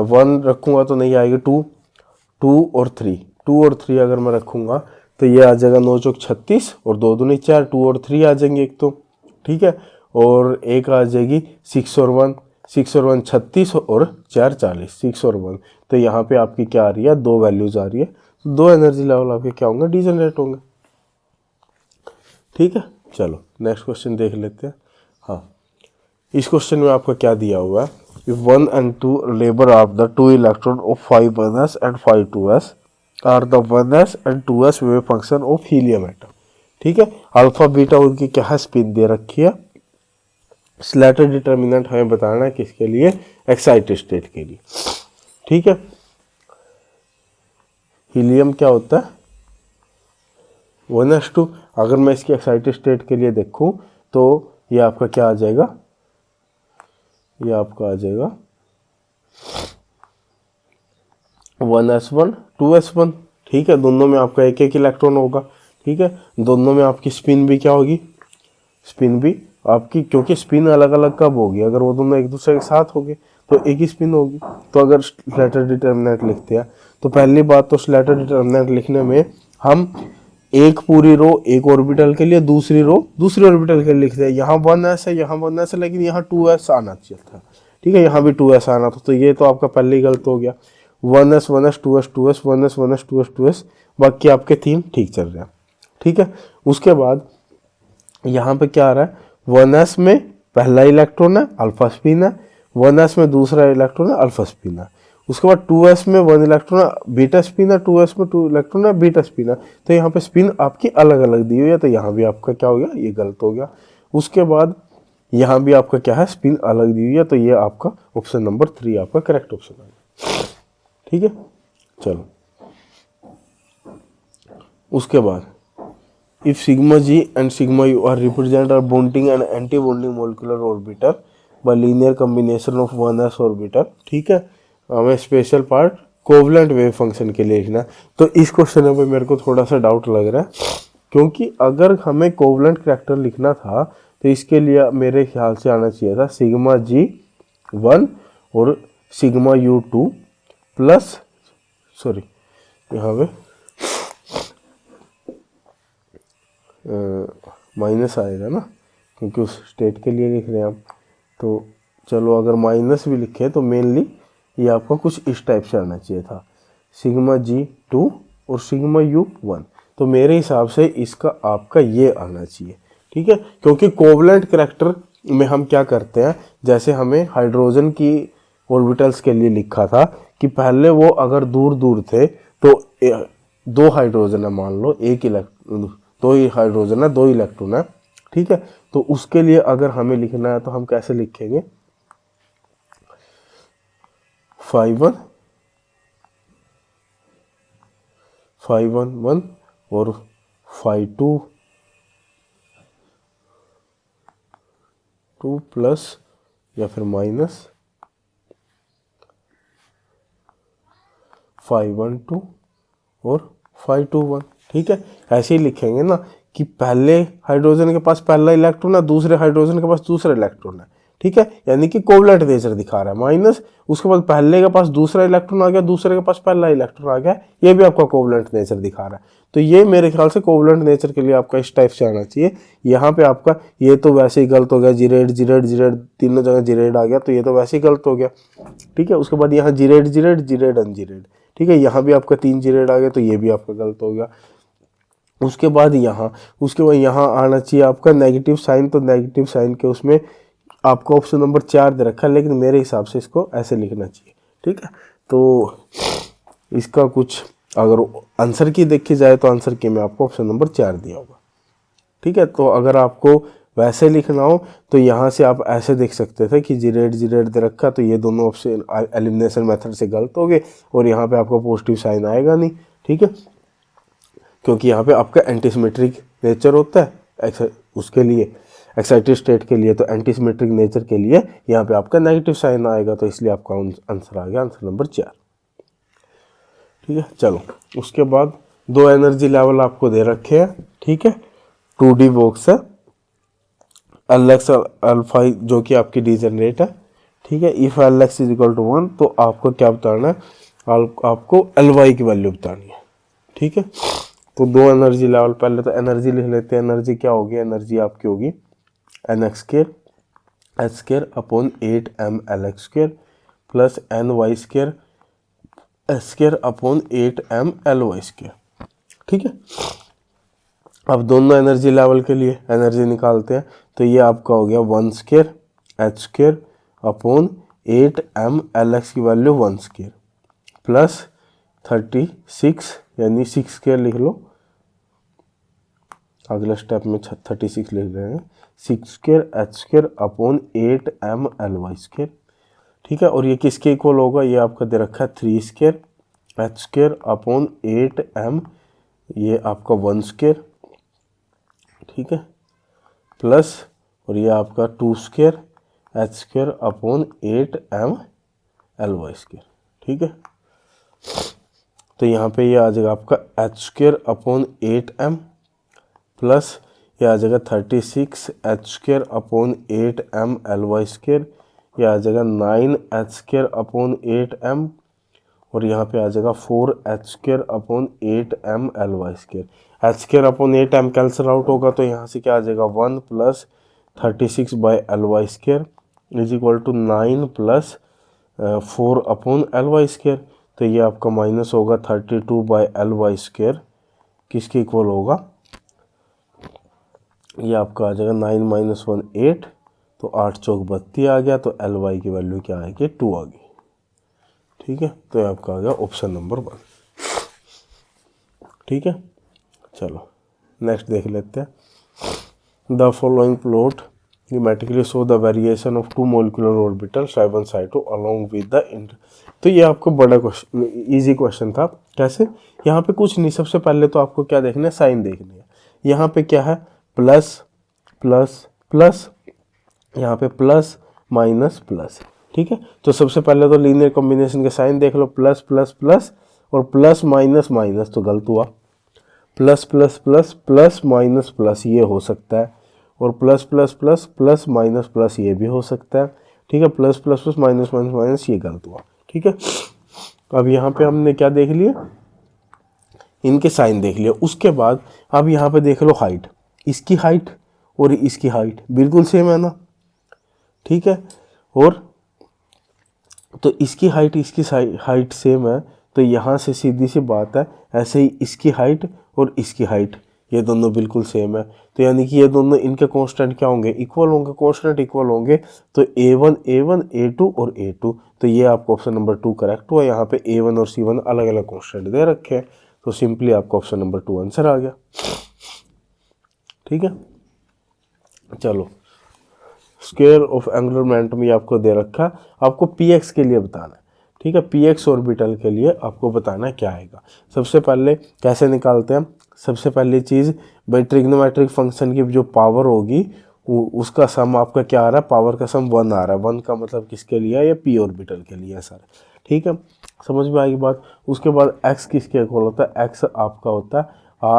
1 रखूंगा तो नहीं आएगी, 2 और 3 अगर मैं रखूंगा तो ये आ जाएगा 9 चौक 36 और 2 दूनी 4, 2 और 3 आ जाएंगे एक तो, ठीक है। और एक आ जाएगी 6 और 1 36 और 4 40, 6 और 1, तो यहाँ पे आपकी क्या आ रही है, 2 वैल्यूज आ रही है, तो 2 एनर्जी लेवल आपके क्या होंगे, डीजनरेट होंगे, ठीक है। चलो नेक्स्ट क्वेश्चन देख लेते हैं। हाँ, इस क्वेश्चन में आपका क्या दिया हुआ है, if 1 and 2 labor are the 2 electron of 5 1s and 5 2s are the 1s and 2s wave function of helium atom, ठीक है। अल्फा बीटा उनकी क्या है, स्पिन दे रखी है, स्लैटर डिटर्मिनेंट हमें बताना है किसके लिए, एक्साइटेड स्टेट के लिए, ठीक है। हीलियम क्या होता है 1s2, अगर मैं इसकी एक्साइटेड स्टेट के लिए देखूं तो ये आपका क्या आ जाएगा, ये आपका आ जाएगा 1s1 2s1, ठीक है। दोनों में आपका एक एक इलेक्ट्रॉन होगा, ठीक है। दोनों में आपकी स्पिन भी क्या होगी, स्पिन भी आपकी, क्योंकि स्पिन अलग अलग कब होगी, अगर वो दोनों एक दूसरे के साथ होंगे तो एक ही स्पिन होगी। तो अगर स्लैटर डिटर्मिनेंट लिखते हैं तो पहली बात तो स्लैटर डिटर्मिनेंट लिखने में हम एक पूरी रो एक ऑर्बिटल के लिए, दूसरी रो दूसरी ऑर्बिटल के लिए लिखते हैं, यहाँ 1s है, यहाँ 1s है, लेकिन यहाँ 2s आना चाहिए था, ठीक है, यहाँ भी 2s आना था, तो ये तो आपका पहले ही गलत हो गया, 1s 1s 2s 2s 1s 1s 2s 2s, बाकी आपके 3 ठीक चल रहे हैं, ठीक है। उसके बाद यहाँ पे क्या आ रहा है, 1s में पहला इलेक्ट्रॉन है, अल्फा स्पिन है, 1s में दूसरा इलेक्ट्रॉन है, अल्फा स्पिन है, उसके बाद 2s में 1 इलेक्ट्रॉन है, बीटा स्पिन है, 2s में 2 इलेक्ट्रॉन है, बीटा स्पिन है, तो यहाँ पे स्पिन आपकी अलग अलग दी हुई है, तो यहाँ भी आपका क्या हो गया, ये गलत हो गया। उसके बाद यहाँ भी आपका क्या है, स्पिन अलग दी हुई है, तो ये आपका ऑप्शन नंबर 3 आपका करेक्ट ऑप्शन है, ठीक है। चलो उसके बाद if sigma g and sigma u are represent are bonding and anti-bonding molecular orbital by linear combination of 1s orbital, ठीक है, हमें special part covalent wave function के लिए लिखना है। तो इस क्वेश्चन में मेरे को थोड़ा सा डाउट लग रहा है, क्योंकि अगर हमें कोवलेंट करैक्टर लिखना था तो इसके लिए मेरे ख्याल से आना चाहिए था सिग्मा जी 1 और सिग्मा यू 2 प्लस, सॉरी यहाँ पे माइनस आएगा ना, क्योंकि उस स्टेट के लिए लिख रहे हैं हम। तो चलो अगर माइनस भी लिखे तो मेनली ये आपका कुछ इस टाइप से आना चाहिए था, सिग्मा जी 2 और सिग्मा यू 1। तो मेरे हिसाब से इसका आपका ये आना चाहिए, ठीक है, क्योंकि कोवलेंट करैक्टर में हम क्या करते हैं, जैसे हमें हाइड्रोजन की ऑर्बिटल्स के लिए लिखा था कि पहले वो अगर दूर दूर थे तो 2 हाइड्रोजन है, मान लो एक इलेक्ट्रॉन, 2 ही हाइड्रोजन है, 2 इलेक्ट्रॉन है, ठीक है। तो उसके लिए अगर हमें लिखना है तो हम कैसे लिखेंगे, 5 1 1 और 5 2 2 प्लस या फिर माइनस 5 1 2 और 5 2 1, ठीक है। ऐसे ही लिखेंगे ना कि पहले हाइड्रोजन के पास पहला इलेक्ट्रॉन है, दूसरे हाइड्रोजन के पास दूसरा इलेक्ट्रॉन है, ठीक है, यानी कि कोवलेंट नेचर दिखा रहा है। माइनस उसके बाद पहले के पास दूसरा इलेक्ट्रॉन आ गया, दूसरे के पास पहला इलेक्ट्रॉन आ गया, ये भी आपका कोवलेंट नेचर दिखा रहा है। तो ये मेरे ख्याल से कोवलेंट नेचर के लिए आपका इस टाइप से आना चाहिए। यहाँ पे आपका ये तो वैसे ही गलत हो गया, जीरेड जीरेड जीरेड तीनों जगह जीरेड आ गया, तो ये तो वैसे ही गलत हो गया, ठीक है। उसके बाद यहाँ जीरेड जीरेड जीरेड अनजीरेड, ठीक है, यहाँ भी आपका 3 जीरेड आ गया, तो ये भी आपका गलत हो गया। उसके बाद यहाँ आना चाहिए आपका नेगेटिव साइन, तो नेगेटिव साइन के उसमें आपको ऑप्शन नंबर 4 दे रखा है, लेकिन मेरे हिसाब से इसको ऐसे लिखना चाहिए, ठीक है। तो इसका कुछ अगर आंसर की देखी जाए तो आंसर की में आपको ऑप्शन नंबर 4 दिया होगा, ठीक है। तो अगर आपको वैसे लिखना हो तो यहाँ से आप ऐसे देख सकते थे कि जीरेड जीरेड दे रखा, तो ये दोनों ऑप्शन एलिमिनेशन मेथड से गलत हो गए और यहाँ पे आपका पॉजिटिव साइन आएगा नहीं, ठीक है, क्योंकि यहाँ पे आपका एंटीसिमेट्रिक नेचर होता है उसके लिए, एक्साइटेड स्टेट के लिए। तो एंटीसिमेट्रिक नेचर के लिए यहाँ पे आपका नेगेटिव साइन आएगा, तो इसलिए आपका आंसर आ गया आंसर नंबर 4, ठीक है। चलो उसके बाद 2 एनर्जी लेवल आपको दे रखे हैं, ठीक है, 2D बॉक्स है, Lx अल्फा जो कि आपकी डीजनरेट है, ठीक है। If Lx is equal to 1 तो आपको क्या बताना है, आपको Ly की वैल्यू बतानी है, ठीक है। तो 2 एनर्जी लेवल, पहले तो एनर्जी लिख लेते हैं। एनर्जी क्या होगी, एनर्जी आपकी होगी nx² h² upon 8m Lx² plus ny² h² upon 8m Ly², ठीक है। अब दोनों एनर्जी लेवल के लिए एनर्जी निकालते हैं, तो ये आपका हो गया 1² h² अपॉन 8m Lx की वैल्यू 1² प्लस 36 यानी 6² लिख लो, अगले स्टेप में 36 लिख रहे हैं, 6² h² अपॉन 8m Ly², ठीक है। और ये किसके इक्वल होगा, ये आपका दे रखा है 3² h² अपॉन 8m, ये आपका 1², ठीक है, प्लस और ये आपका 2² h² अपॉन 8m Ly², ठीक है। तो यहाँ पे ये आ जाएगा आपका h² अपॉन 8m प्लस ये आ जाएगा 36 h² अपॉन 8m Ly², ये आ जाएगा 9 h² अपॉन 8m और यहाँ पे आ जाएगा 4 h² upon 8m Ly²। h² upon 8m cancel out होगा, तो यहाँ से क्या आ जाएगा 1 plus 36 by Ly² is equal to 9 plus 4 upon Ly²। तो ये आपका माइनस होगा 32 बाई Ly², किसके इक्वल होगा, ये आपका आ जाएगा 9 माइनस 1 8, तो 8 चौक 32 आ गया, तो Ly की वैल्यू क्या आएगी 2 आ गई, ठीक है। तो ये आपका आ गया ऑप्शन नंबर 1, ठीक है। चलो नेक्स्ट देख लेते हैं, the following plot pneumatically show the variation of 2 molecular orbital side by side along with the inter. तो ये आपको बड़ा क्वेश्चन, इजी क्वेश्चन था, कैसे, यहाँ पे कुछ नहीं, सबसे पहले तो आपको क्या देखना है, साइन देखनी है। यहाँ पे क्या है, प्लस प्लस प्लस, यहाँ पे प्लस माइनस प्लस, ठीक है। तो सबसे पहले तो लीनियर कॉम्बिनेशन के साइन देख लो, प्लस प्लस प्लस और प्लस माइनस माइनस तो गलत हुआ, plus plus plus plus minus plus ये हो सकता है, और plus plus plus plus minus plus ये भी हो सकता है, ठीक है। Plus plus plus minus minus minus ये गलत हुआ, ठीक है। अब यहाँ पे हमने क्या देख लिया, इनके साइन देख लिया। उसके बाद अब यहाँ पे देख लो हाइट, इसकी हाइट और इसकी हाइट बिल्कुल सेम है ना, ठीक है। और तो इसकी हाइट इसकी हाइट सेम है, तो यहाँ से सीधी सी बात है, ऐसे ही इसकी हाइट और इसकी हाइट ये दोनों बिल्कुल सेम है, तो यानी कि ये दोनों इनके कांस्टेंट क्या होंगे, इक्वल होंगे, कांस्टेंट इक्वल होंगे। तो A1 A2 और A2, तो ये आपको ऑप्शन नंबर 2 करेक्ट हुआ। यहाँ पे A1 और C1 अलग अलग कांस्टेंट दे रखे हैं, तो सिंपली आपको ऑप्शन नंबर 2 आंसर आ गया, ठीक है। चलो, स्क्वायर ऑफ एंगुलर मोमेंटम ये आपको दे रखा है, आपको px के लिए बताना है, ठीक है। px ऑर्बिटल के लिए आपको बताना है क्या आएगा। सबसे पहले कैसे निकालते हैं, सबसे पहली चीज़ भाई ट्रिग्नोमेट्रिक फंक्शन की जो पावर होगी उसका सम आपका क्या आ रहा है, पावर का सम 1 आ रहा है। 1 का मतलब किसके लिए है, ये p ऑर्बिटल के लिए है सर, ठीक है। समझ में आएगी बात। उसके बाद x किसके इक्वल होता है, x आपका होता है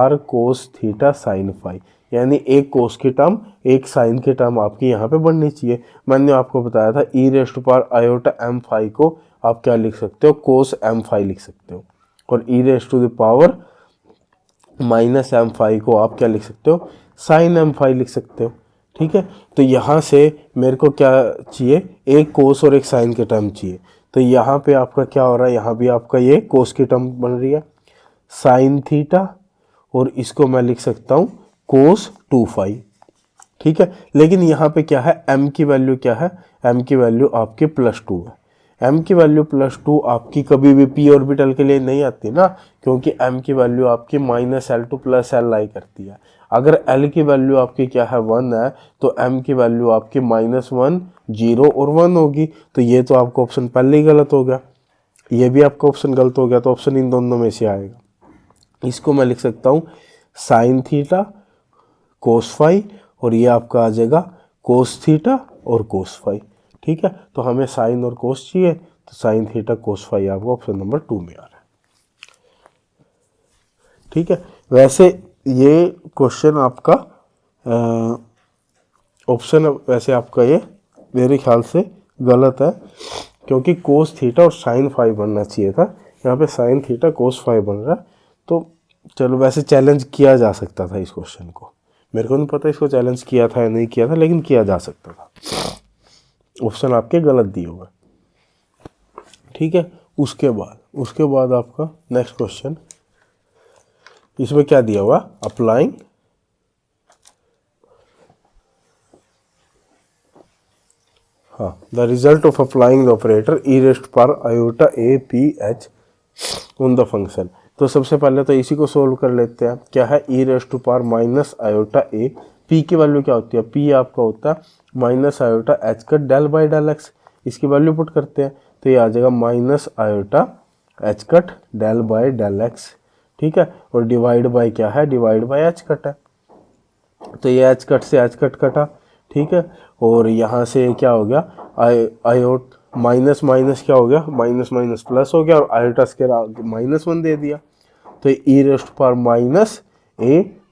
r cos theta sine phi, यानी एक कोस की टर्म एक साइन की टर्म आपकी यहाँ पे बननी चाहिए। मैंने आपको बताया था e⁻m फाई को आप क्या लिख सकते हो, कोस m फाई लिख सकते हो, और e⁻m फाई को आप क्या लिख सकते हो, साइन m फाई लिख सकते हो, ठीक है। तो यहाँ से मेरे को क्या चाहिए, एक कोस और एक साइन की टर्म चाहिए। तो यहाँ पे आपका क्या हो रहा है, यहाँ भी आपका ये कोस की टर्म बन रही है साइन थीटा, और इसको मैं लिख सकता हूँ कोस 2 फाई, ठीक है। लेकिन यहाँ पे क्या है, m की वैल्यू क्या है, m की वैल्यू आपके +2 है। m की वैल्यू +2 आपकी कभी भी p ऑर्बिटल के लिए नहीं आती ना, क्योंकि m की वैल्यू आपकी -L2 + Li करती है। अगर L की वैल्यू आपकी क्या है 1 है, तो m की वैल्यू आपकी -1 0 और 1 होगी। तो ये तो आपका ऑप्शन पहले ही गलत हो गया, ये भी आपका ऑप्शन गलत हो गया, तो ऑप्शन इन दोनों में से आएगा। इसको मैं लिख सकता हूँ साइन थीटा कोस फाई, और ये आपका आ जाएगा कोस थीटा और कोस फाई, ठीक है। तो हमें साइन और कोस चाहिए, तो साइन थीटा कोस फाई आपका ऑप्शन नंबर 2 में आ रहा है, ठीक है। वैसे ये क्वेश्चन आपका ऑप्शन वैसे आपका ये मेरे ख्याल से गलत है, क्योंकि कोस थीटा और साइन फाई बनना चाहिए था, यहाँ पे साइन थीटा कोस फाई बन रहा है। तो चलो, वैसे चैलेंज किया जा सकता था इस क्वेश्चन को, मेरे को नहीं पता इसको चैलेंज किया था या नहीं किया था, लेकिन किया जा सकता था। ऑप्शन आपके गलत दिए हुए, ठीक है। उसके बाद आपका नेक्स्ट क्वेश्चन, इसमें क्या दिया हुआ, applying the result of applying the operator e⁻iota on the function. तो सबसे पहले तो इसी को सोल्व कर लेते हैं। क्या है, e⁻iota, p की वैल्यू क्या होती है, p आपका होता है -iota h⁻del/del x, इसकी वैल्यू पुट करते हैं, तो ये आ जाएगा -iota h⁻del/del x, ठीक है। और डिवाइड बाय क्या है, डिवाइड बाय h है, तो ये h से h कटा, ठीक है। और यहाँ से क्या हो गया, आयोट माइनस माइनस क्या हो गया, माइनस माइनस प्लस हो गया, और आयोटा स्क्वायर -1 दे दिया, तो e⁻a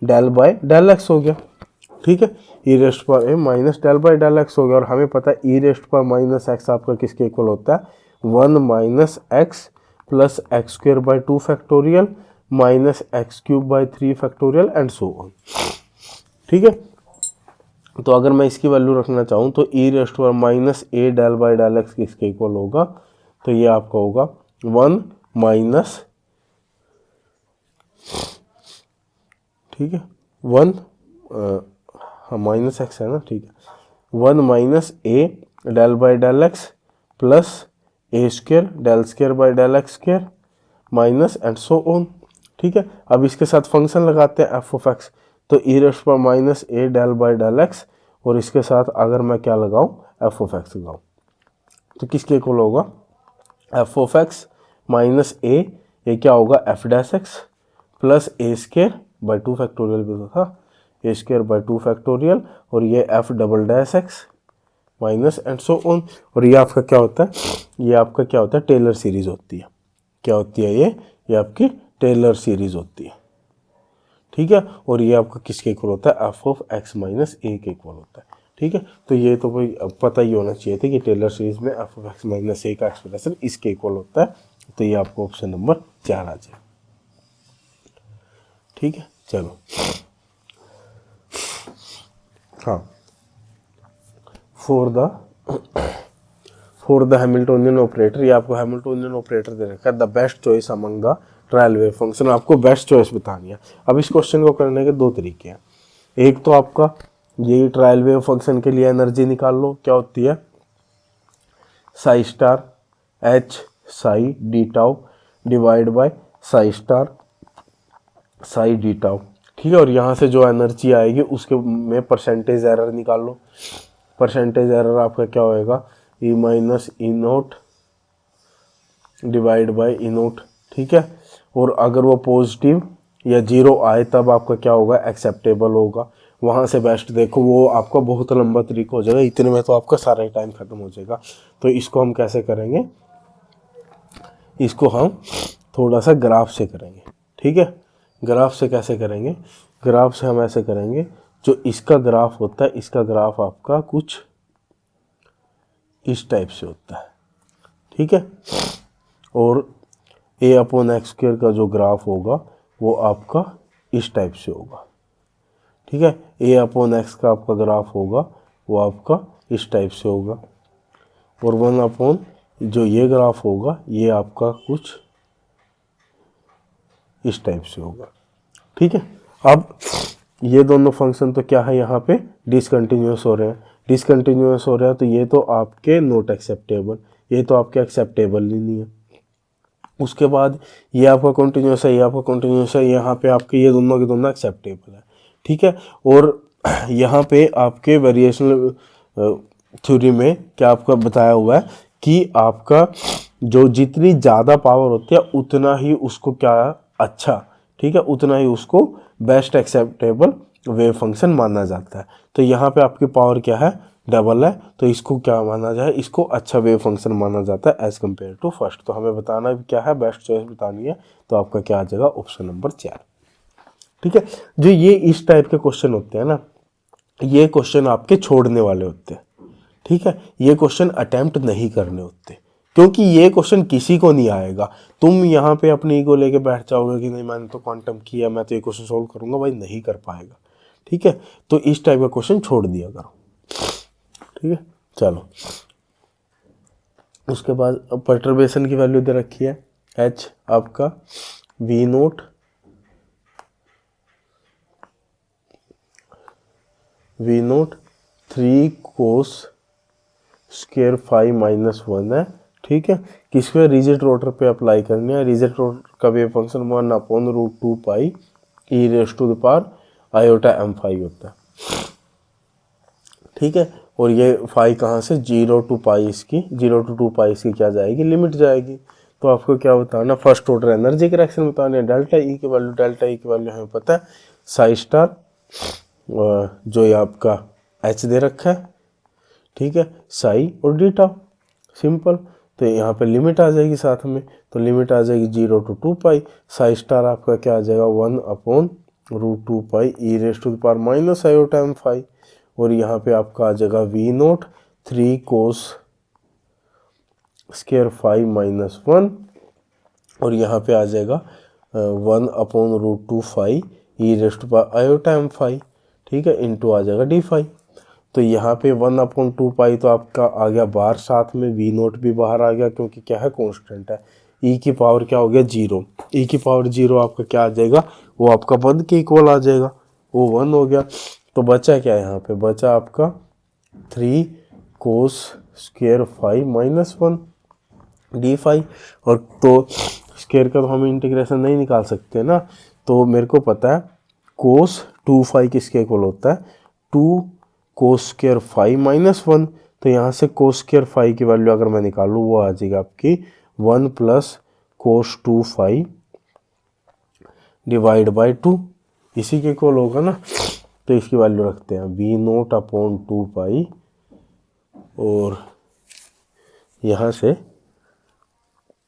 del/del x हो गया, ठीक है। e⁻a del/del x हो गया, और हमें पता है e⁻x आपका किसके इक्वल होता है, 1 - x + x² 2 factorial -x³ 3 factorial and so on, ठीक है। तो अगर मैं इसकी वैल्यू रखना चाहूँ तो e⁻a del/del x किसके इक्वल होगा, तो ये आपका होगा 1 माइनस, ठीक है, 1 माइनस x है ना, ठीक है, 1 - a del/del x plus a² del² minus and so on, ठीक है। अब इसके साथ फंक्शन लगाते हैं f(x), तो e⁻a del/del x, और इसके साथ अगर मैं क्या लगाऊं, f(x) लगाऊं, तो किसके इक्वल होगा, f(x - a ये क्या होगा F dash x plus A square by 2 factorial भी तो था, ए स्क्वायर बाई 2 फैक्टोरियल, और ये F double dash x minus and so on. और ये आपका क्या होता है, ये आपका क्या होता है टेलर सीरीज होती है। क्या होती है ये आपकी टेलर सीरीज होती है, ठीक है। और ये आपका किसके इक्वल होता है, एफ ऑफ एक्स माइनस ए के इक्वल होता है, ठीक है। तो ये तो कोई पता ही होना चाहिए था कि टेलर सीरीज में एफ ऑफ एक्स माइनस ए का एक्सप्रेशन इसके इक्वल होता है। तो ये आपको ऑप्शन नंबर 4 आ जाए, ठीक है। चलो हाँ, फॉर द हैमिल्टोनियन ऑपरेटर, ये आपको हैमिल्टोनियन ऑपरेटर दे रखा है, the best choice among the trial wave function, आपको बेस्ट चॉइस बतानी है। अब इस क्वेश्चन को करने के 2 तरीके हैं। एक तो आपका यही ट्रायल वेव फंक्शन के लिए एनर्जी निकाल लो, क्या होती है Sai star H Sai D tau divide by Sai star Sai D tau, ठीक है। और यहाँ से जो एनर्जी आएगी उसके में परसेंटेज एरर निकाल लो। परसेंटेज एरर आपका क्या होएगा, e minus e naught divide by e naught, ठीक है। और अगर वो पॉजिटिव या 0 आए तब आपका क्या होगा, एक्सेप्टेबल होगा। वहाँ से बेस्ट देखो, वो आपका बहुत लंबा तरीका हो जाएगा, इतने में तो आपका सारा ही टाइम खत्म हो जाएगा। तो इसको हम कैसे करेंगे, इसको हम थोड़ा सा ग्राफ से करेंगे, ठीक है। ग्राफ से कैसे करेंगे, ग्राफ से हम ऐसे करेंगे, जो इसका ग्राफ होता है, इसका ग्राफ आपका कुछ इस टाइप से होता है, ठीक है। और ए अपॉन एक्स स्क्वायर का जो ग्राफ होगा वो आपका इस टाइप से होगा, ठीक है। ए अपॉन एक्स का आपका ग्राफ होगा वो आपका इस टाइप से होगा, और 1 अपॉन जो ये ग्राफ होगा ये आपका कुछ इस टाइप से होगा, ठीक है। अब ये दोनों फंक्शन तो क्या है, यहाँ पे डिसकंटिन्यूअस हो रहे हैं, डिसकंटिन्यूअस हो रहा है, तो ये तो आपके नॉट एक्सेप्टेबल, ये तो आपके एक्सेप्टेबल ही नहीं है। उसके बाद ये आपका कंटिन्यूअस है, ये आपका कंटिन्यूअस है, यहाँ पे आपके ये दोनों के दोनों एक्सेप्टेबल है, ठीक है। और यहाँ पे आपके वेरिएशनल थ्योरी में क्या आपका बताया हुआ है कि आपका जो जितनी ज़्यादा पावर होती है उतना ही उसको क्या अच्छा, ठीक है, उतना ही उसको बेस्ट एक्सेप्टेबल वेव फंक्शन माना जाता है। तो यहाँ पे आपकी पावर क्या है, डबल है, तो इसको क्या माना जाए, इसको अच्छा वेव फंक्शन माना जाता है एज कम्पेयर टू फर्स्ट। तो हमें बताना भी क्या है, बेस्ट चॉइस बतानी है, तो आपका क्या आ जाएगा, ऑप्शन नंबर 4, ठीक है। जो ये इस टाइप के क्वेश्चन होते हैं ना, ये क्वेश्चन आपके छोड़ने वाले होते हैं, ठीक है। ये क्वेश्चन अटेम्प्ट नहीं करने होते, क्योंकि ये क्वेश्चन किसी को नहीं आएगा। तुम यहाँ पे अपनी ईगो लेके बैठ जाओगे कि नहीं मैंने तो क्वांटम किया, मैं तो ये क्वेश्चन सोल्व करूंगा, भाई नहीं कर पाएगा, ठीक है। तो इस टाइप का क्वेश्चन छोड़ दिया करो, ठीक है। चलो उसके बाद परटर्बेशन की वैल्यू दे रखी है, एच आपका V naught V naught 3 cos square 5 minus 1 है, ठीक है। किस पे, रिजिड रोटर पे अप्लाई करनी है। रिजिड रोटर का wave function 1/√2 pi E raise to the power iota m5 होता है, ठीक है। और ये फाई कहाँ से, 0 to पाई इसकी 0 to 2 पाई इसकी क्या जाएगी, लिमिट जाएगी। तो आपको क्या बताना, फर्स्ट ऑर्डर एनर्जी करेक्शन बताना है। डेल्टा ई की वैल्यू हमें पता है, साई स्टार जो ये आपका एच दे रखा है, ठीक है, साई और डीटा, सिंपल। तो यहाँ पे लिमिट आ जाएगी साथ में, तो लिमिट आ जाएगी 0 to 2 पाई, साई स्टार आपका क्या आ जाएगा 1/√2 pi E raise to the power minus iota m5, और यहाँ पे आपका आ जाएगा V naught 3 cos square 5 minus 1, और यहाँ पे आ जाएगा 1/√2 phi e raise to power iota m5, ठीक है, इंटू आ जाएगा d5। तो यहाँ पे 1/2 पाई तो आपका आ गया बाहर, साथ में वी नोट भी बाहर आ गया, क्योंकि क्या है कांस्टेंट है। ई की पावर क्या हो गया 0, ई की पावर 0 आपका क्या आ जाएगा, वो आपका 1 के इक्वल आ जाएगा, वो 1 हो गया। तो बचा क्या, यहाँ पे बचा आपका 3 कोस स्क्वायर 5 माइनस 1 d5। और तो स्क्वायर का तो हम इंटीग्रेशन नहीं निकाल सकते ना, तो मेरे को पता है कोस 2 फाई किसके इक्वल होता है, 2 कोस स्क्वायर 5 माइनस 1। तो यहाँ से कोस स्क्वायर 5 की वैल्यू अगर मैं निकालूँ वो आ जाएगी आपकी 1 plus cos 2 phi divide by 2, इसी के इक्वल होगा ना। तो इसकी वैल्यू रखते हैं V0/2 पाई, और यहाँ से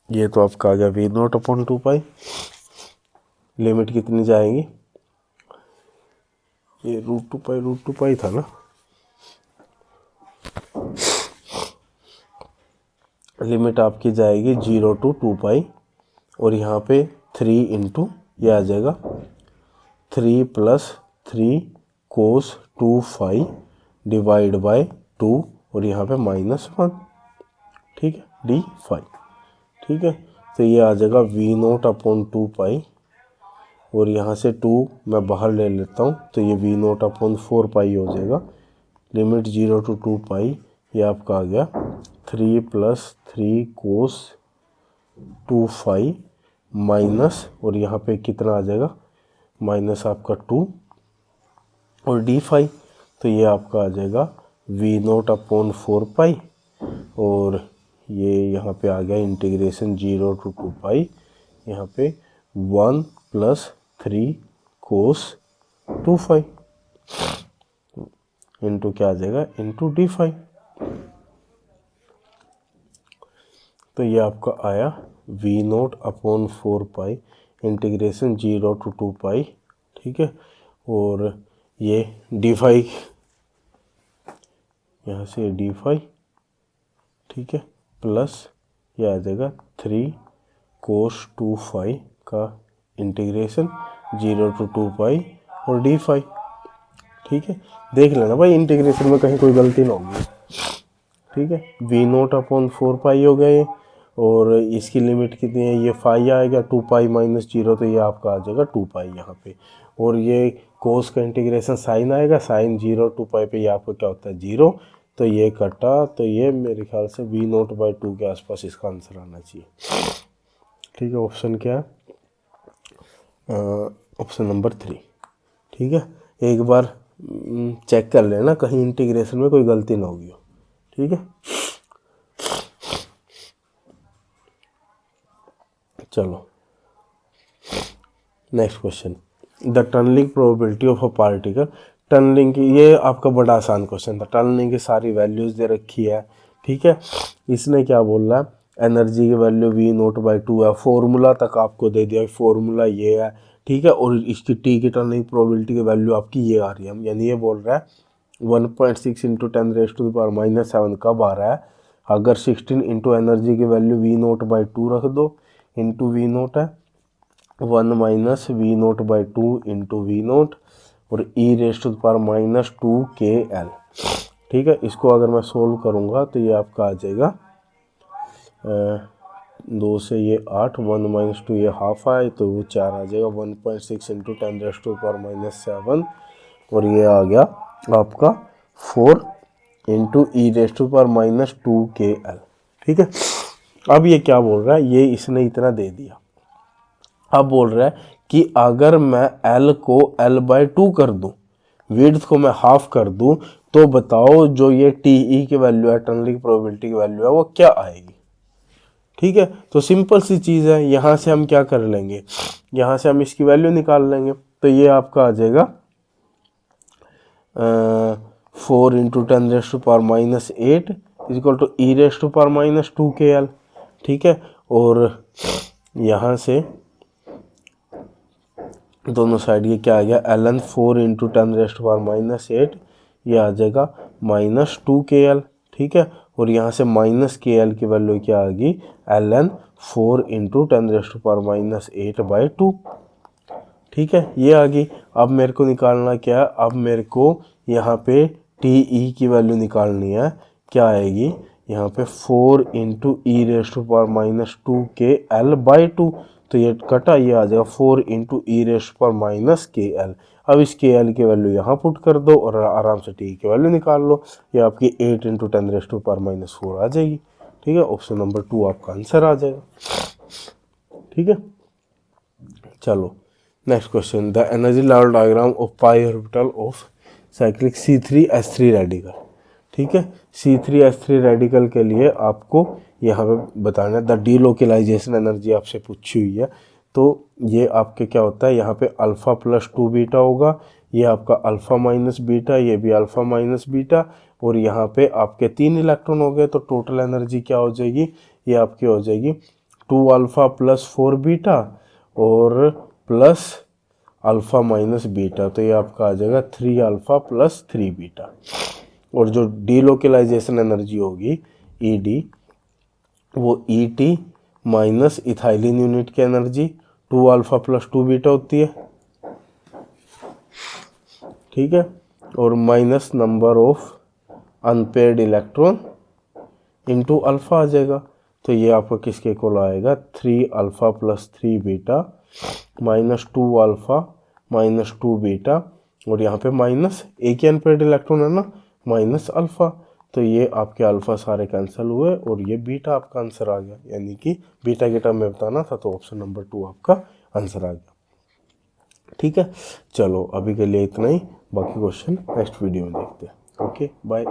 ये तो आपका आ गया V0/2 पाई। लिमिट कितनी जाएगी, ये √2 पाई था ना, लिमिट आपकी जाएगी 0 to 2 पाई, और यहाँ पे 3 इंटू ये आ जाएगा 3 + 3 कोस 2 फाई डिवाइड बाय 2, और यहाँ पे -1, ठीक है, डी फाई, ठीक है। तो ये आ जाएगा V0/2 पाई, और यहाँ से 2 मैं बाहर ले लेता हूँ, तो ये V0/4 पाई हो जाएगा। लिमिट 0 to 2 पाई, ये आपका आ गया 3 + 3 कोस 2 फाई माइनस, और यहाँ पे कितना आ जाएगा, माइनस आपका 2 और डी फाई। तो ये आपका आ जाएगा V0/4 पाई, और ये यहाँ पे आ गया इंटीग्रेशन 0 to 2 पाई, यहाँ पे 1 + 3 कोस 2 फाई इंटू क्या आ जाएगा, इंटू डी फाई। तो ये आपका आया V0/4 पाई इंटीग्रेशन 0 to 2 पाई, ठीक है। और ये डी फाई, यहाँ से डी फाई, ठीक है, प्लस ये आ जाएगा 3 कोस 2 फाई का इंटीग्रेशन 0 to 2 पाई और डी फाई, ठीक है। देख लेना भाई इंटीग्रेशन में कहीं कोई गलती ना होगी, ठीक है। V0/4 पाई हो गया ये, और इसकी लिमिट कितनी है, ये फाई आएगा 2 पाई - 0, तो ये आपका आ जाएगा 2 पाई यहाँ पे। और ये कोस का इंटीग्रेशन साइन आएगा, साइन 0 2 पाई पे ये आपका क्या होता है 0, तो ये कटा, तो ये मेरे ख्याल से V0/2 के आसपास इसका आंसर आना चाहिए, ठीक है। ऑप्शन क्या है, ऑप्शन नंबर 3, ठीक है। एक बार चेक कर लेना कहीं इंटीग्रेशन में कोई गलती ना होगी, ठीक है। चलो next question, the tunnelling probability of a particle. Tunnelling की, ये आपका बड़ा आसान क्वेश्चन था। टनलिंग की सारी वैल्यूज दे रखी है, ठीक है। इसने क्या बोल रहा है, एनर्जी की वैल्यू V0/2 है, फॉर्मूला तक आपको दे दिया, फॉर्मूला ये है, ठीक है। और इसकी टी की टनलिंग प्रोबेबिलिटी की वैल्यू आपकी ये आ रही है, यानी ये बोल रहा है 1.6 × 10⁻⁷ कब आ रहा है, अगर 16 इंटू एनर्जी की वैल्यू V0/2 रख दो, इंटू V0 है 1 - V0/2 इंटू V0 और e⁻⁻² KL, ठीक है। इसको अगर मैं सोल्व करूँगा तो ये आपका आ जाएगा 2 से ये 8, 1 - 2 ये हाफ आए तो वो 4 आ जाएगा, 1.6 × 10⁻⁷ और ये आ गया आपका 4 इंटू e⁻² KL, ठीक है। अब ये क्या बोल रहा है, ये इसने इतना दे दिया, अब बोल रहा है कि अगर मैं L को L/2 कर दूं, विड्थ को मैं हाफ कर दूं, तो बताओ जो ये TE की वैल्यू है, टनलिंग प्रोबेबिलिटी की वैल्यू है, वो क्या आएगी, ठीक है। तो सिंपल सी चीज़ है, यहाँ से हम क्या कर लेंगे, यहाँ से हम इसकी वैल्यू निकाल लेंगे। तो ये आपका आ जाएगा 4 × 10⁻⁸ इक्वल टू e⁻² KL, ठीक है। और यहाँ से दोनों साइड ये क्या आ गया, ln 4 × 10⁻⁸ ये आ जाएगा -2 KL, ठीक है। और यहाँ से -KL की वैल्यू क्या आ गई, ln 4 × 10⁻⁸/2, ठीक है, ये आ गई। अब मेरे को निकालना क्या है, अब मेरे को यहाँ पे TE की वैल्यू निकालनी है, क्या आएगी यहाँ पे 4 × e⁻² KL/2, तो ये कटा, ये आ जाएगा 4 × e⁻⁻KL। अब इस KL की वैल्यू यहाँ पुट कर दो और आराम से TE की वैल्यू निकाल लो, ये आपकी 8 × 10⁻⁴ आ जाएगी, ठीक है। ऑप्शन नंबर 2 आपका आंसर आ जाएगा, ठीक है। चलो next question, the energy level diagram of pi orbital of cyclic C3H3 radical, ठीक है। C3H3 रेडिकल के लिए आपको यहाँ पे बताना है द डीलोकेलाइजेशन एनर्जी आपसे पूछी हुई है। तो ये आपके क्या होता है, यहाँ पे अल्फ़ा प्लस 2 बीटा होगा, ये आपका अल्फ़ा माइनस बीटा, ये भी अल्फ़ा माइनस बीटा, और यहाँ पे आपके 3 इलेक्ट्रॉन हो गए। तो टोटल एनर्जी क्या हो जाएगी, ये आपकी हो जाएगी 2 अल्फ़ा प्लस 4 बीटा और प्लस अल्फ़ा माइनस बीटा। तो ये आपका आ जाएगा 3 अल्फ़ा प्लस 3 बीटा। और जो डीलोकेलाइजेशन एनर्जी होगी ईडी, वो ईटी माइनस इथाइलिन यूनिट की एनर्जी 2 अल्फ़ा प्लस 2 बीटा होती है, ठीक है, और minus number of unpaired electron into alpha आ जाएगा। तो ये आपका किसके इक्वल आएगा, 3 alpha plus 3 beta minus 2 alpha minus 2 beta, और यहाँ पे माइनस एक ही अनपेयर्ड इलेक्ट्रॉन है ना, माइनस अल्फ़ा। तो ये आपके अल्फ़ा सारे कैंसिल हुए और ये बीटा आपका आंसर आ गया, यानी कि बीटा के टर्म में बताना था, तो ऑप्शन नंबर 2 आपका आंसर आ गया। ठीक है, चलो अभी के लिए इतना ही, बाकी क्वेश्चन नेक्स्ट वीडियो में देखते हैं। Okay bye.